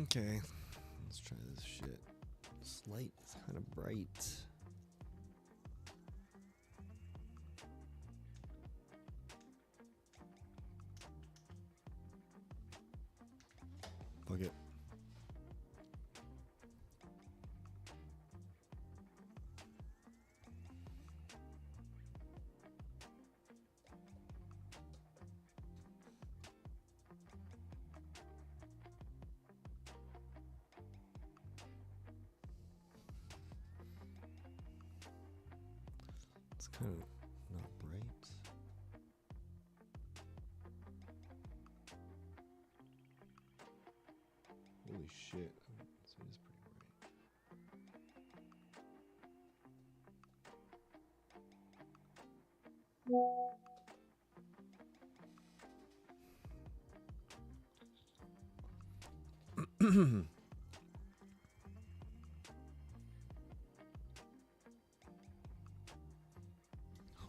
Okay, let's try this shit. This light is kind of bright. Fuck it. It's kind of not bright. Holy shit. This is pretty bright.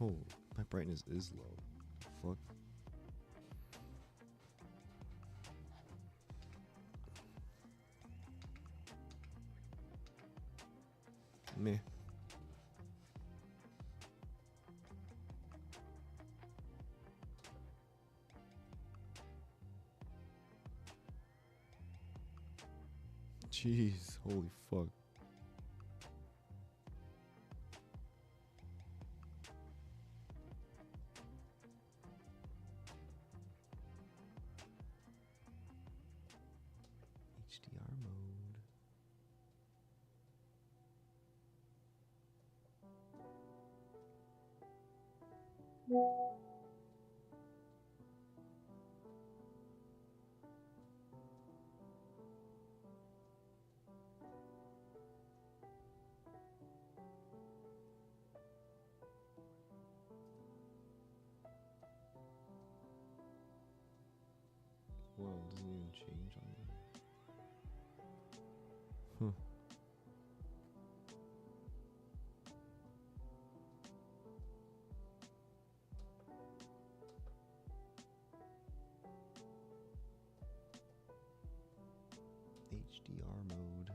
Oh, my brightness is low. Fuck. Meh. Jeez, holy fuck. HDR mode. Whoa, it doesn't even change on me. Huh. HDR mode.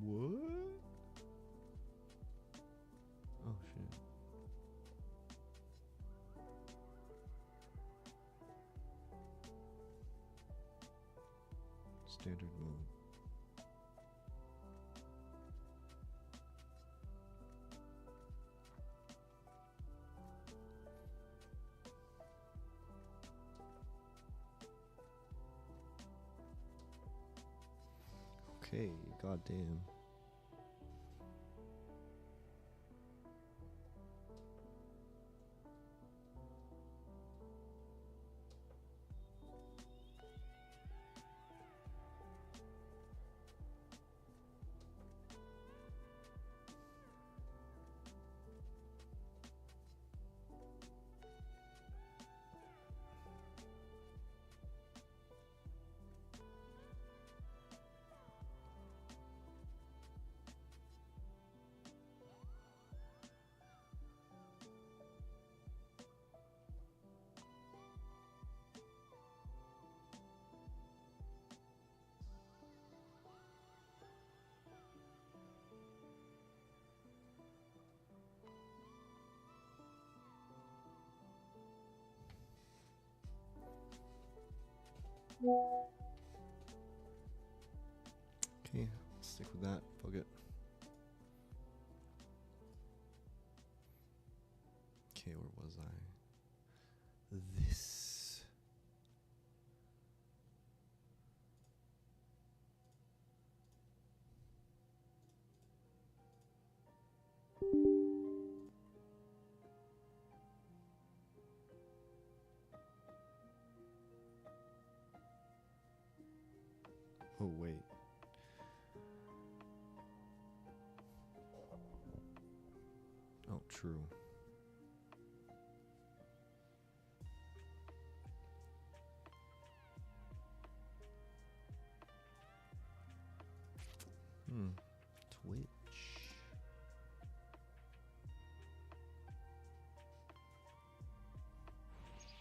What? Oh shit. Standard mode. Okay, goddamn. Okay, I'll stick with that. Fuck it. Okay, where was I? This. Oh, wait. Oh, true. Twitch.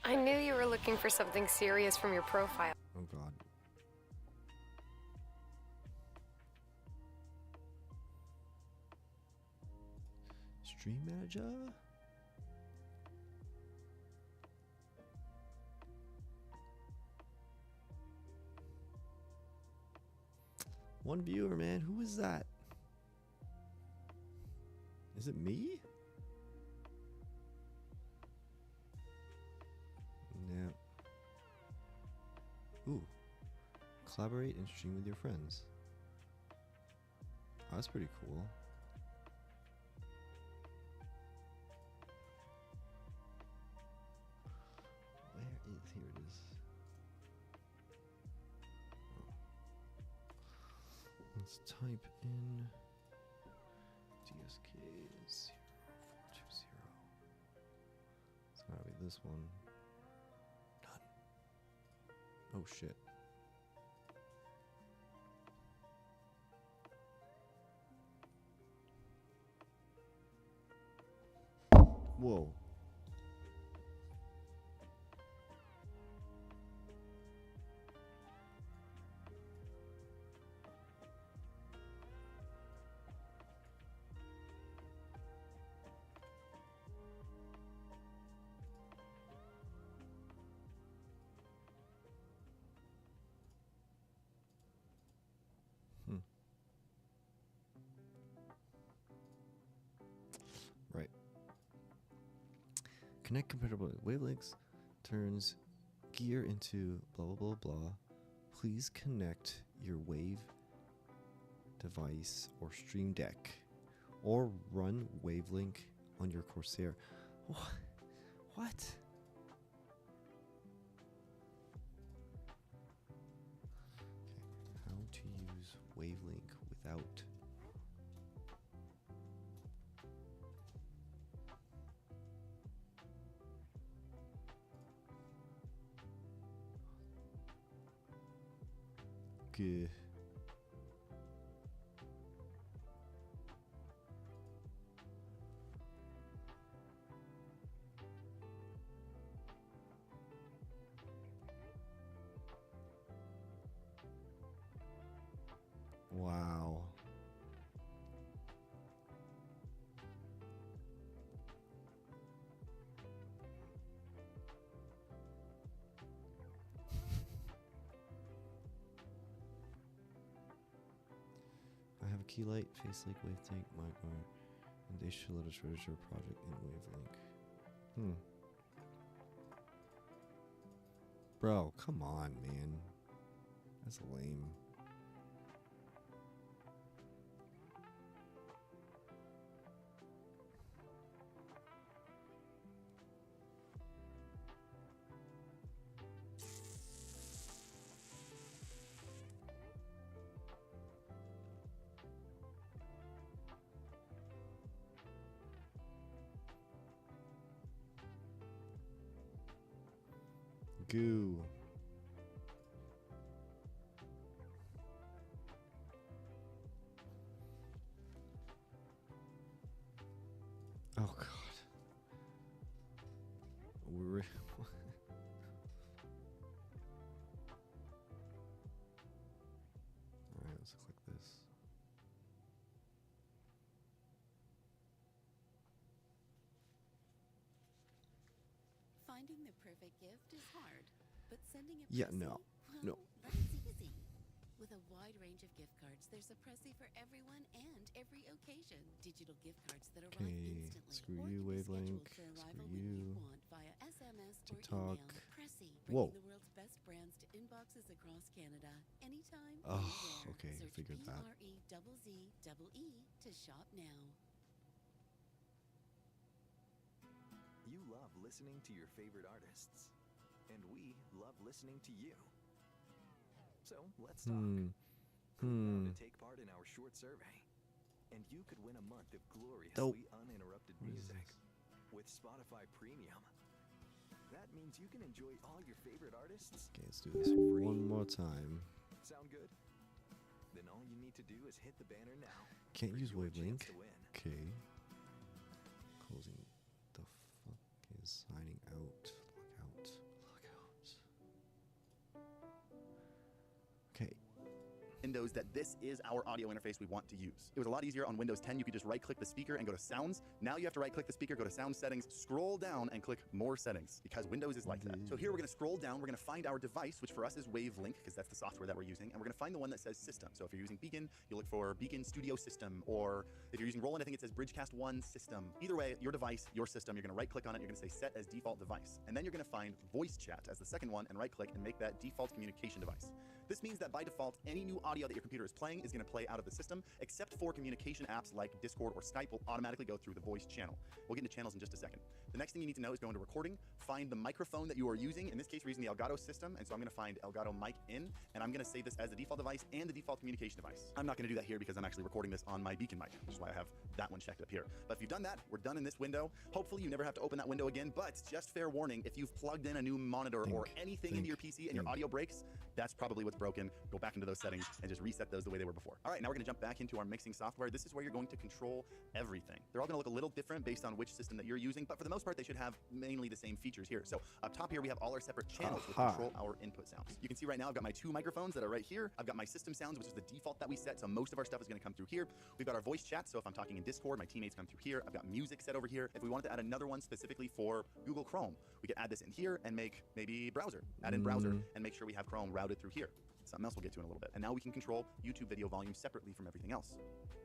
I knew you were looking for something serious from your profile. Oh, God. Stream manager? One viewer, man. Who is that? Is it me? No. Ooh. Collaborate and stream with your friends. Oh, that's pretty cool. Where is... Here it is. Let's type in DSK 0420. this one. Done. Oh shit. Whoa. Right. Connect compatible wavelengths turns gear into blah blah blah blah. Please connect your wave device or stream deck or run wavelink on your Corsair. What? Okay, how to use wavelink without. Okay. Wow. I have a key light, face link, wave tank, micro, and they should let us register a project in wavelink. Bro, come on, man. That's lame. Goo. Oh god. We're Alright, let's click this. Finding the perfect gift is hard, but sending a Yeah, Prezi, no. well, No. that's easy. With a wide range of gift cards, there's a Prezi for everyone and every occasion. Digital gift cards that arrive Okay, instantly screw or you, can be wavelength. scheduled for Screw arrival when you you. want via SMS TikTok. or email. Prezi, Whoa. bringing the world's best brands to inboxes across Canada. Anytime, Oh, anywhere. okay, I Search figured that. PREZZE to shop now. You love listening to your favorite artists, and we love listening to you. So let's talk. Click now to take part in our short survey, and you could win a month of gloriously uninterrupted music with Spotify Premium. That means you can enjoy all your favorite artists. Okay, let's do this one more time. Sound good? Then all you need to do is hit the banner now. Can't for use your chance wavelink. to win. Okay. Closing. The fuck is signing out? Log out. Log out. Okay. Windows that this is our audio interface we want to use. It was a lot easier on Windows 10. You could just right-click the speaker and go to Sounds. Now you have to right-click the speaker, go to Sound Settings, scroll down, and click More Settings, because Windows is like that. So here we're going to scroll down. We're going to find our device, which for us is Wavelink, because that's the software that we're using, and we're going to find the one that says System. So if you're using Beacon, you look for Beacon Studio System, or if you're using Roland, I think it says Bridgecast 1 System. Either way, your device, your system, you're going to right-click on it, you're going to say Set as Default Device. And then you're going to find Voice Chat as the second one, and right-click and make that default communication device. This means that by default, any new audio that that your computer is playing is going to play out of the system, except for communication apps like Discord or Skype will automatically go through the voice channel. We'll get into channels in just a second. The next thing you need to know is go into recording, find the microphone that you are using. In this case, we're using the Elgato system, and so I'm going to find Elgato mic in, and I'm going to save this as the default device and the default communication device. I'm not going to do that here because I'm actually recording this on my Beacon mic, which is why I have that one checked up here. But if you've done that, we're done in this window. Hopefully you never have to open that window again, but just fair warning, if you've plugged in a new monitor or anything into your PC and your audio breaks, that's probably what's broken. Go back into those settings and just reset those the way they were before. All right, now we're going to jump back into our mixing software. This is where you're going to control everything. They're all going to look a little different based on which system that you're using, but for the most part, they should have mainly the same features here. So up top here, we have all our separate channels which control our input sounds. You can see right now I've got my 2 microphones that are right here. I've got my system sounds, which is the default that we set, so most of our stuff is going to come through here. We've got our voice chat, so if I'm talking in Discord, my teammates come through here. I've got music set over here. If we wanted to add another one specifically for Google Chrome, we could add this in here and make maybe browser. Add in browser and make sure we have Chrome routed through here. Something else we'll get to in a little bit. And now we can control YouTube video volume separately from everything else.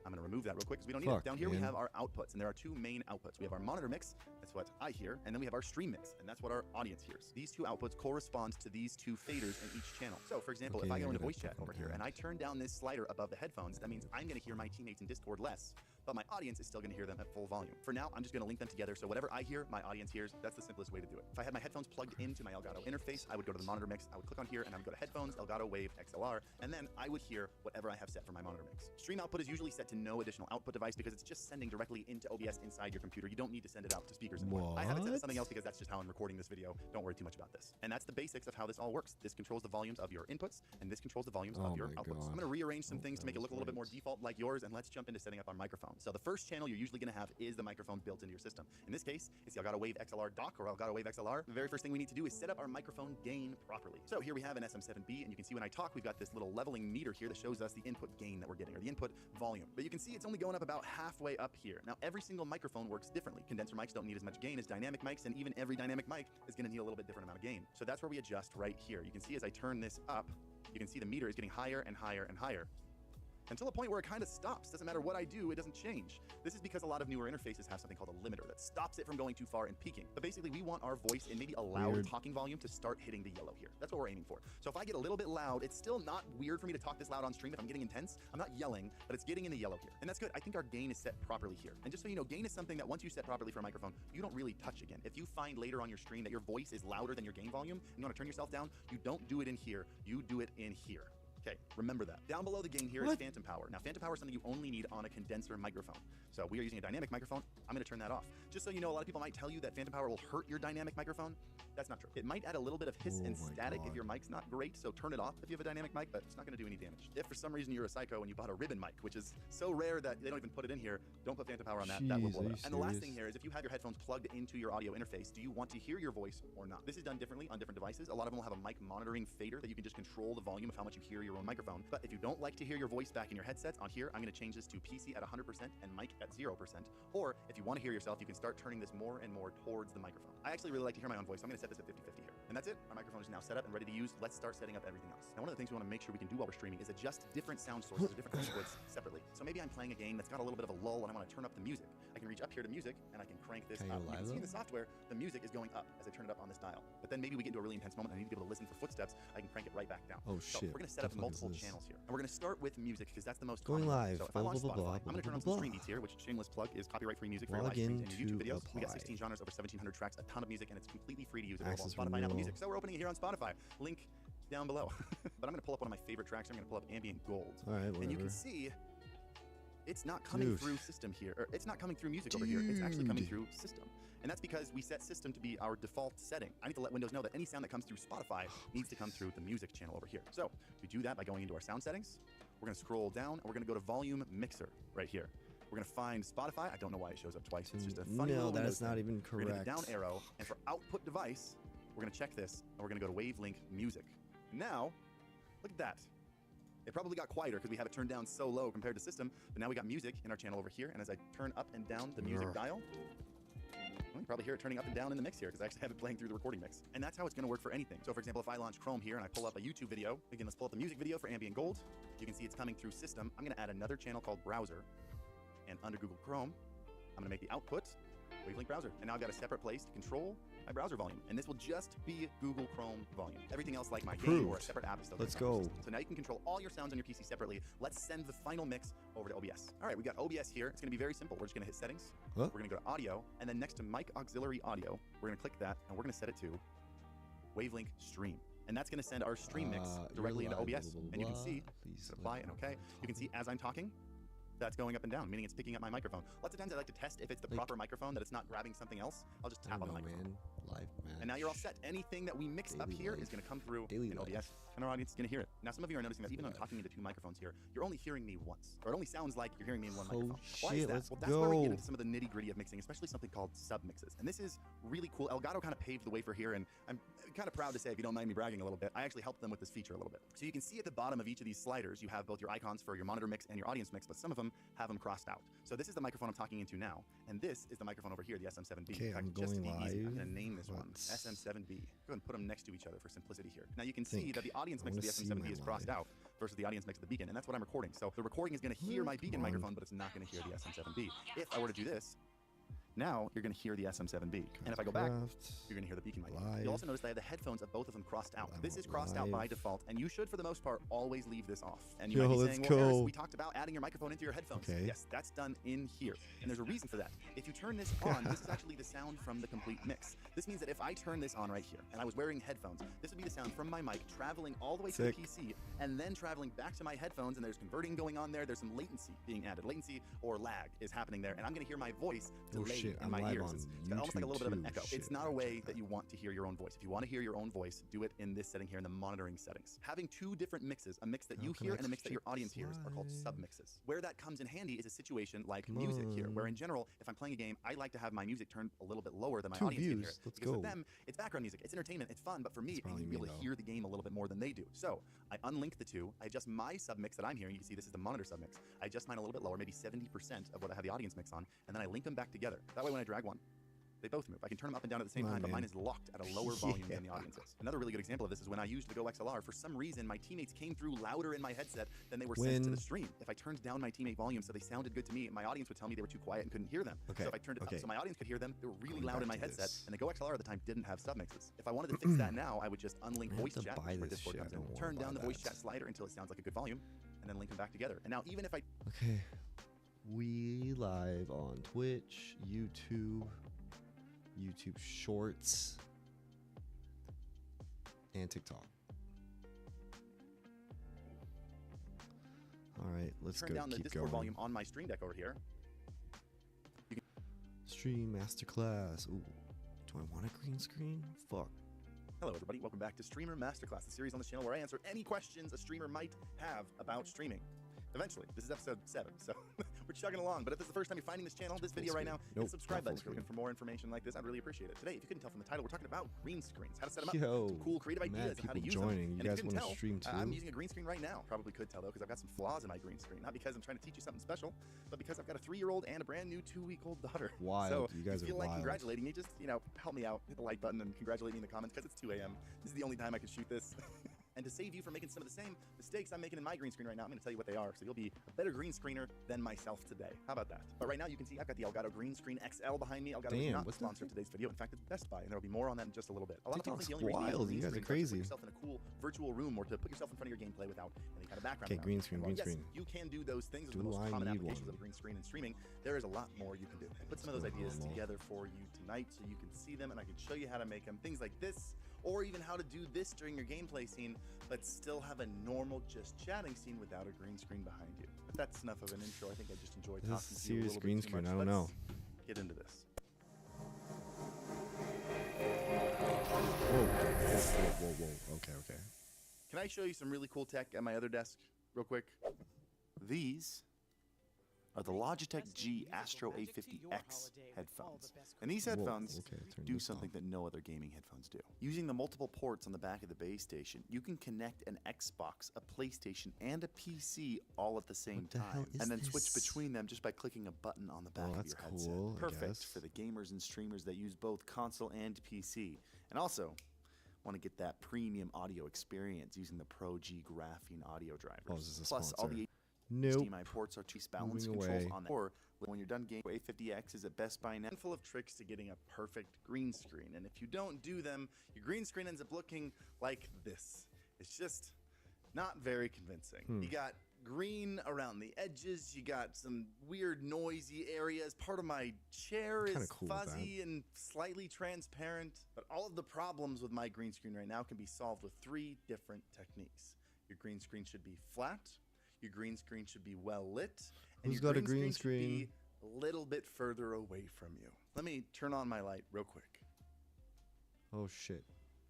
I'm going to remove that real quick because we don't need it. Down here we have our outputs, and there are 2 main outputs. We have our monitor mix, that's what I hear, and then we have our stream mix, and that's what our audience hears. These 2 outputs correspond to these 2 faders in each channel. So for example, if I go into voice chat over here and I turn down this slider above the headphones, that means I'm going to hear my teammates in Discord less, but my audience is still going to hear them at full volume. For now, I'm just going to link them together, so whatever I hear, my audience hears. That's the simplest way to do it. If I had my headphones plugged into my Elgato interface, I would go to the monitor mix, I would click on here, and I would go to headphones, Elgato Wave XLR, and then I would hear whatever I have set for my monitor mix. Stream output is usually set to no additional output device because it's just sending directly into OBS inside your computer. You don't need to send it out to speakers anymore. I have it set to something else because that's just how I'm recording this video. Don't worry too much about this. And that's the basics of how this all works. This controls the volumes of your inputs, and this controls the volumes of your outputs. I'm going to rearrange some things to make it look a little bit more default like yours, and let's jump into setting up our microphone. So the first channel you're usually going to have is the microphone built into your system. In this case, it's the Elgato Wave XLR dock or Elgato Wave XLR. The very first thing we need to do is set up our microphone gain properly. So here we have an SM7B, and you can see when I talk, we've got this little leveling meter here that shows us the input gain that we're getting, or the input volume. But you can see it's only going up about halfway up here. Now, every single microphone works differently. Condenser mics don't need as much gain as dynamic mics, and even every dynamic mic is going to need a little bit different amount of gain. So that's where we adjust right here. You can see as I turn this up, you can see the meter is getting higher and higher and higher, until a point where it kind of stops. Doesn't matter what I do, it doesn't change. This is because a lot of newer interfaces have something called a limiter that stops it from going too far and peaking. But basically, we want our voice in maybe a loud talking volume to start hitting the yellow here. That's what we're aiming for. So if I get a little bit loud, it's still not weird for me to talk this loud on stream if I'm getting intense. I'm not yelling, but it's getting in the yellow here. And that's good. I think our gain is set properly here. And just so you know, gain is something that once you set properly for a microphone, you don't really touch again. If you find later on your stream that your voice is louder than your gain volume, and you want to turn yourself down, you don't do it in here, you do it in here. Okay, remember that. Down below the gain here is phantom power. Now, phantom power is something you only need on a condenser microphone. So we are using a dynamic microphone. I'm going to turn that off. Just so you know, a lot of people might tell you that phantom power will hurt your dynamic microphone. That's not true. It might add a little bit of hiss and static if your mic's not great, so turn it off if you have a dynamic mic, but it's not going to do any damage. If for some reason you're a psycho and you bought a ribbon mic, which is so rare that they don't even put it in here, don't put phantom power on that. That will blow it up. And the last thing here is if you have your headphones plugged into your audio interface, do you want to hear your voice or not? This is done differently on different devices. A lot of them will have a mic monitoring fader that you can just control the volume of how much you hear your own microphone. But if you don't like to hear your voice back in your headsets, on here, I'm going to change this to PC at 100% and mic at 0%. Or if you want to hear yourself, you can start turning this more and more towards the microphone. I actually really like to hear my own voice, so I'm going to set this at 50-50 here. And that's it. Our microphone is now set up and ready to use. Let's start setting up everything else. Now, one of the things we want to make sure we can do while we're streaming is adjust different sound sources, different inputs separately. So maybe I'm playing a game that's got a little bit of a lull and I want to turn up the music. I can reach up here to music and I can crank this up. You can see in the software, the music is going up as I turn it up on this dial. But then maybe we get into a really intense moment and I need to be able to listen for footsteps. I can crank it right back down. Oh, so shit. we're going to set up multiple channels here. And we're going to start with music because that's the most Going common. live. So if I launch Spotify, I'm going to turn on some stream beats here, which shameless plug is copyright-free music for your live streams and your YouTube videos. We got 16 genres, over 1,700 tracks, a ton of music, and it's completely free to use available on Spotify and Apple Music. So we're opening it here on Spotify. Link down below. But I'm going to pull up one of my favorite tracks. I'm going to pull up Ambient Gold. All right, whatever. And you can see it's not coming through system here. Or it's not coming through music over here. It's actually coming through system. And that's because we set system to be our default setting. I need to let Windows know that any sound that comes through Spotify needs to come through the music channel over here. So we do that by going into our sound settings. We're going to scroll down and we're going to go to volume mixer right here. We're going to find Spotify. I don't know why it shows up twice. It's just a funny little No, Windows that's not thing. even We're going to correct. hit the down arrow, and for output device, we're going to check this, and we're going to go to Wavelink Music. Now, look at that. It probably got quieter because we have it turned down so low compared to system, but now we got music in our channel over here, and as I turn up and down the music dial, well, you probably hear it turning up and down in the mix here because I actually have it playing through the recording mix. And that's how it's going to work for anything. So for example, if I launch Chrome here and I pull up a YouTube video, again, let's pull up the music video for Ambient Gold. You can see it's coming through system. I'm going to add another channel called Browser. And under Google Chrome, I'm going to make the output Wavelink browser. And now I've got a separate place to control my browser volume. And this will just be Google Chrome volume. Everything else like my game or a separate app is still Let's gonna be on go. the system. So now you can control all your sounds on your PC separately. Let's send the final mix over to OBS. All right, we got OBS here. It's gonna be very simple. We're just gonna hit settings. Huh? We're gonna go to audio, and then next to mic auxiliary audio, we're gonna click that, and we're gonna set it to Wavelink stream. And that's gonna send our stream mix directly into OBS. And you can see, apply and okay. You can see as I'm talking, that's going up and down, meaning it's picking up my microphone. Lots of times I like to test if it's the proper microphone, that it's not grabbing something else. I'll just tap on the microphone. Man. Live match. And now you're all set. Anything that we mix up here is going to come through in OBS, and our audience is going to hear it. Now, some of you are noticing that even though I'm talking into two microphones here, you're only hearing me once, or it only sounds like you're hearing me in one microphone. Why is that? Let's well, that's where we get go. into some of the nitty-gritty of mixing, especially something called submixes. And this is really cool. Elgato kind of paved the way for here, and I'm kind of proud to say, if you don't mind me bragging a little bit, I actually helped them with this feature a little bit. So you can see at the bottom of each of these sliders, you have both your icons for your monitor mix and your audience mix, but some of them have them crossed out. So this is the microphone I'm talking into now, and this is the microphone over here, the SM7B. Okay, In fact, I'm just to going be easy, I'm live. going to name this one Let's- SM7B. Go ahead and put them next to each other for simplicity here. Now you can see Think. that the audience I mix of the wanna see SM7B my is crossed live. out versus the audience mix of the Beacon, and that's what I'm recording. So the recording is going to hear my Beacon Come on. microphone, but it's not going to hear the SM7B. If I were to do this, now you're going to hear the SM7B. And if I go back, you're going to hear the Beacon mic. Live. You'll also notice that I have the headphones of both of them crossed out. I'm This is crossed out by live. default, and you should, for the most part, always leave this off. And you Yo, might be let's saying, well, Harris, go. we talked about adding your microphone into your headphones. Okay. Yes, that's done in here. And there's a reason for that. If you turn this on, this is actually the sound from the complete mix. This means that if I turn this on right here, and I was wearing headphones, this would be the sound from my mic traveling all the way Sick. to the PC, and then traveling back to my headphones, and there's converting going on there. There's some latency being added. Latency or lag is happening there, and I'm going to hear my voice Oh, delayed shit, in I'm my live ears. on It's almost like a little bit of an YouTube echo. too. It's not a way that you want to hear your own voice. If you want to hear your own voice, do it in this setting here in the monitoring settings. Having two different mixes, a mix that How you can hear I and a mix that your fix audience hears, are called live? submixes. Where that comes in handy is a situation like Come music here, where on. in general, if I'm playing a game, I like to have my music turned a little bit lower than my 2 audience can hear views. it. Let's Because go. for them, it's background music, it's entertainment, it's fun, but for me, That's I need probably to be able me, to though. hear the game a little bit more than they do. So I unlink the two, I adjust my submix that I'm hearing. You can see this is the monitor submix. I adjust mine a little bit lower, maybe 70% of what I have the audience mix on, and then I link them back together. That way when I drag one, they both move. I can turn them up and down at the same Come on, time, but mine man. is locked at a lower volume than the Yeah. audience is. Another really good example of this is when I used the Go XLR. For some reason, my teammates came through louder in my headset than they were sent to When- the stream. If I turned down my teammate volume so they sounded good to me, my audience would tell me they were too quiet and couldn't hear them. Okay, So if I turned it okay. up so my audience could hear them, they were really Going loud in my back to headset, this. and the Go XLR at the time didn't have submixes. If I wanted to fix that now, I would just unlink I have voice to chat, buy where this Discord shit. comes I don't in, wanna turn down buy the voice that. chat slider until it sounds like a good volume, and then link them back together. And now even if I Okay. We live on Twitch, YouTube Shorts, and TikTok. All right, let's turn go. down the Keep Discord going. volume on my stream deck over here, Stream masterclass. Ooh, do I want a green screen? Fuck. hello, everybody. Welcome back to Streamer Masterclass, the series on this channel where I answer any questions a streamer might have about streaming. Eventually, this is episode 7, so we're chugging along. But if this is the first time you're finding this channel, this video right now, hit Nope, the subscribe not button if full you're looking for more information like this. I'd really appreciate it. Today, if you couldn't tell from the title, we're talking about green screens, how to set them up, Yo, some cool creative mad ideas, and how to people use joining. them. You And guys if you couldn't wanna tell, stream I'm too? using a green screen right now. Probably could tell though, because I've got some flaws in my green screen. Not because I'm trying to teach you something special, but because I've got a 3-year-old and a brand new 2-week-old daughter. Wild. So You guys if you feel are like wild. congratulating me, just help me out. Hit the like button and congratulate me in the comments because it's 2 a.m. This is the only time I can shoot this. And to save you from making some of the same mistakes I'm making in my green screen right now, I'm going to tell you what they are, so you'll be a better green screener than myself today. How about that? But right now, you can see I've got the Elgato Green Screen XL behind me. Elgato is Damn, not the what the sponsor of today's video. In fact, it's Best Buy, and there will be more on that in just a little bit. A lot of people TikTok's think the only reason you use a wild. green You guys are screen is to crazy. put yourself in a cool virtual room or to put yourself in front of your gameplay without any kind of background. Okay, around green it. screen, And while, green yes, screen. you can do those things. Those are Do the most I common need applications one? of green screen and streaming. There is a lot more you can do. I put some of those ideas normal. together for you tonight so you can see them and I can show you how to make them. Things like this, or even how to do this during your gameplay scene, but still have a normal just chatting scene without a green screen behind you. But that's enough of an intro. I think I just enjoyed This talking is to you a serious little green bit too screen, much. I don't know. Let's get into this. Whoa. Okay. Can I show you some really cool tech at my other desk real quick? These are the Logitech G Astro A50X headphones. And these headphones okay, turn do this something that no other gaming headphones do. Using the multiple ports on the back of the base station, you can connect an Xbox, a PlayStation, and a PC all at the same the hell time. is And then switch this? between them just by clicking a button on the back of that's your headset. cool, I Perfect guess. for the gamers and streamers that use both console and PC. And also, want to get that premium audio experience using the Pro G graphene audio drivers. Oh, is this a Plus, all sponsor? the Nope. HDMI ports are balance Moving controls away. on that. Or When you're done gaming, A50X is at Best Buy now. Full of tricks to getting a perfect green screen. And if you don't do them, your green screen ends up looking like this. It's just not very convincing. You got green around the edges. You got some weird noisy areas. Part of my chair is cool, fuzzy and slightly transparent. But all of the problems with my green screen right now can be solved with 3 different techniques. Your green screen should be flat. Your green screen should be well lit. And Who's your got a green screen? Should be a little bit further away from you. Let me turn on my light real quick. Oh shit.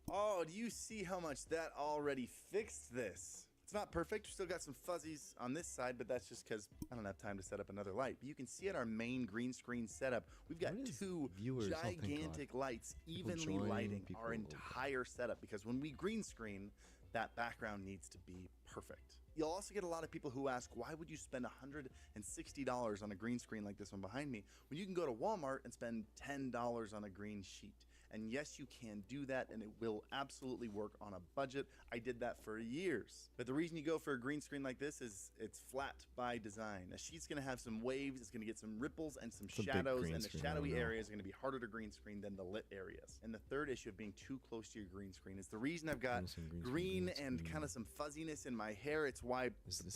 Oh, do you see how much that already fixed this? It's not perfect. We still got some fuzzies on this side, but that's just because I don't have time to set up another light. But you can see at our main green screen setup, we've got 2 gigantic lights evenly lighting our entire setup, because when we green screen, that background needs to be perfect. You'll also get a lot of people who ask, why would you spend $160 on a green screen like this one behind me when you can go to Walmart and spend $10 on a green sheet? And yes, you can do that, and it will absolutely work on a budget. I did that for years. But the reason you go for a green screen like this is it's flat by design. A sheet's gonna have some waves, it's gonna get some ripples and some shadows, and the shadowy areas are gonna be harder to green screen than the lit areas. And the third issue of being too close to your green screen is the reason I've got green and kind of some fuzziness in my hair. It's why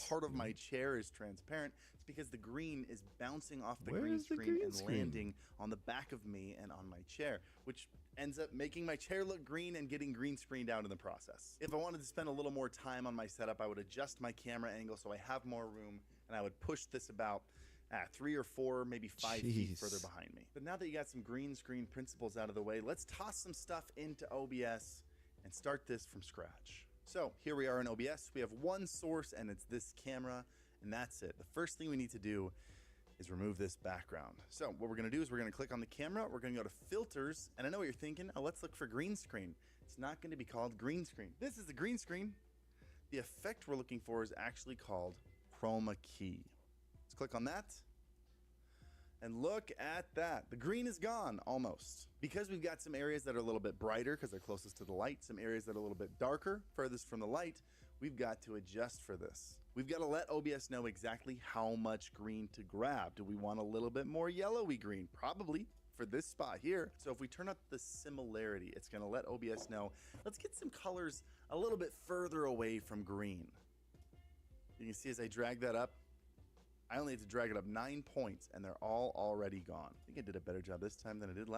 part of my chair is transparent. It's because the green is bouncing off the green screen and landing on the back of me and on my chair, which ends up making my chair look green and getting green screened out in the process. If I wanted to spend a little more time on my setup, I would adjust my camera angle so I have more room, and I would push this about 3 or 4, maybe 5 feet further behind me. But now that you got some green screen principles out of the way, let's toss some stuff into OBS and start this from scratch. So here we are in OBS. We have one source, and it's this camera, and that's it. The first thing we need to do is remove this background. So what we're gonna do is we're gonna click on the camera, we're gonna go to filters, and I know what you're thinking, oh, let's look for green screen. It's not gonna be called green screen. This is the green screen. The effect we're looking for is actually called chroma key. Let's click on that. And look at that. The green is gone, almost. Because we've got some areas that are a little bit brighter because they're closest to the light, some areas that are a little bit darker, furthest from the light, we've got to adjust for this. We've got to let OBS know exactly how much green to grab. Do we want a little bit more yellowy green? Probably for this spot here. So if we turn up the similarity, it's going to let OBS know, let's get some colors a little bit further away from green. You can see as I drag that up, I only had to drag it up 9 points and they're all already gone. I think I did a better job this time than I did last.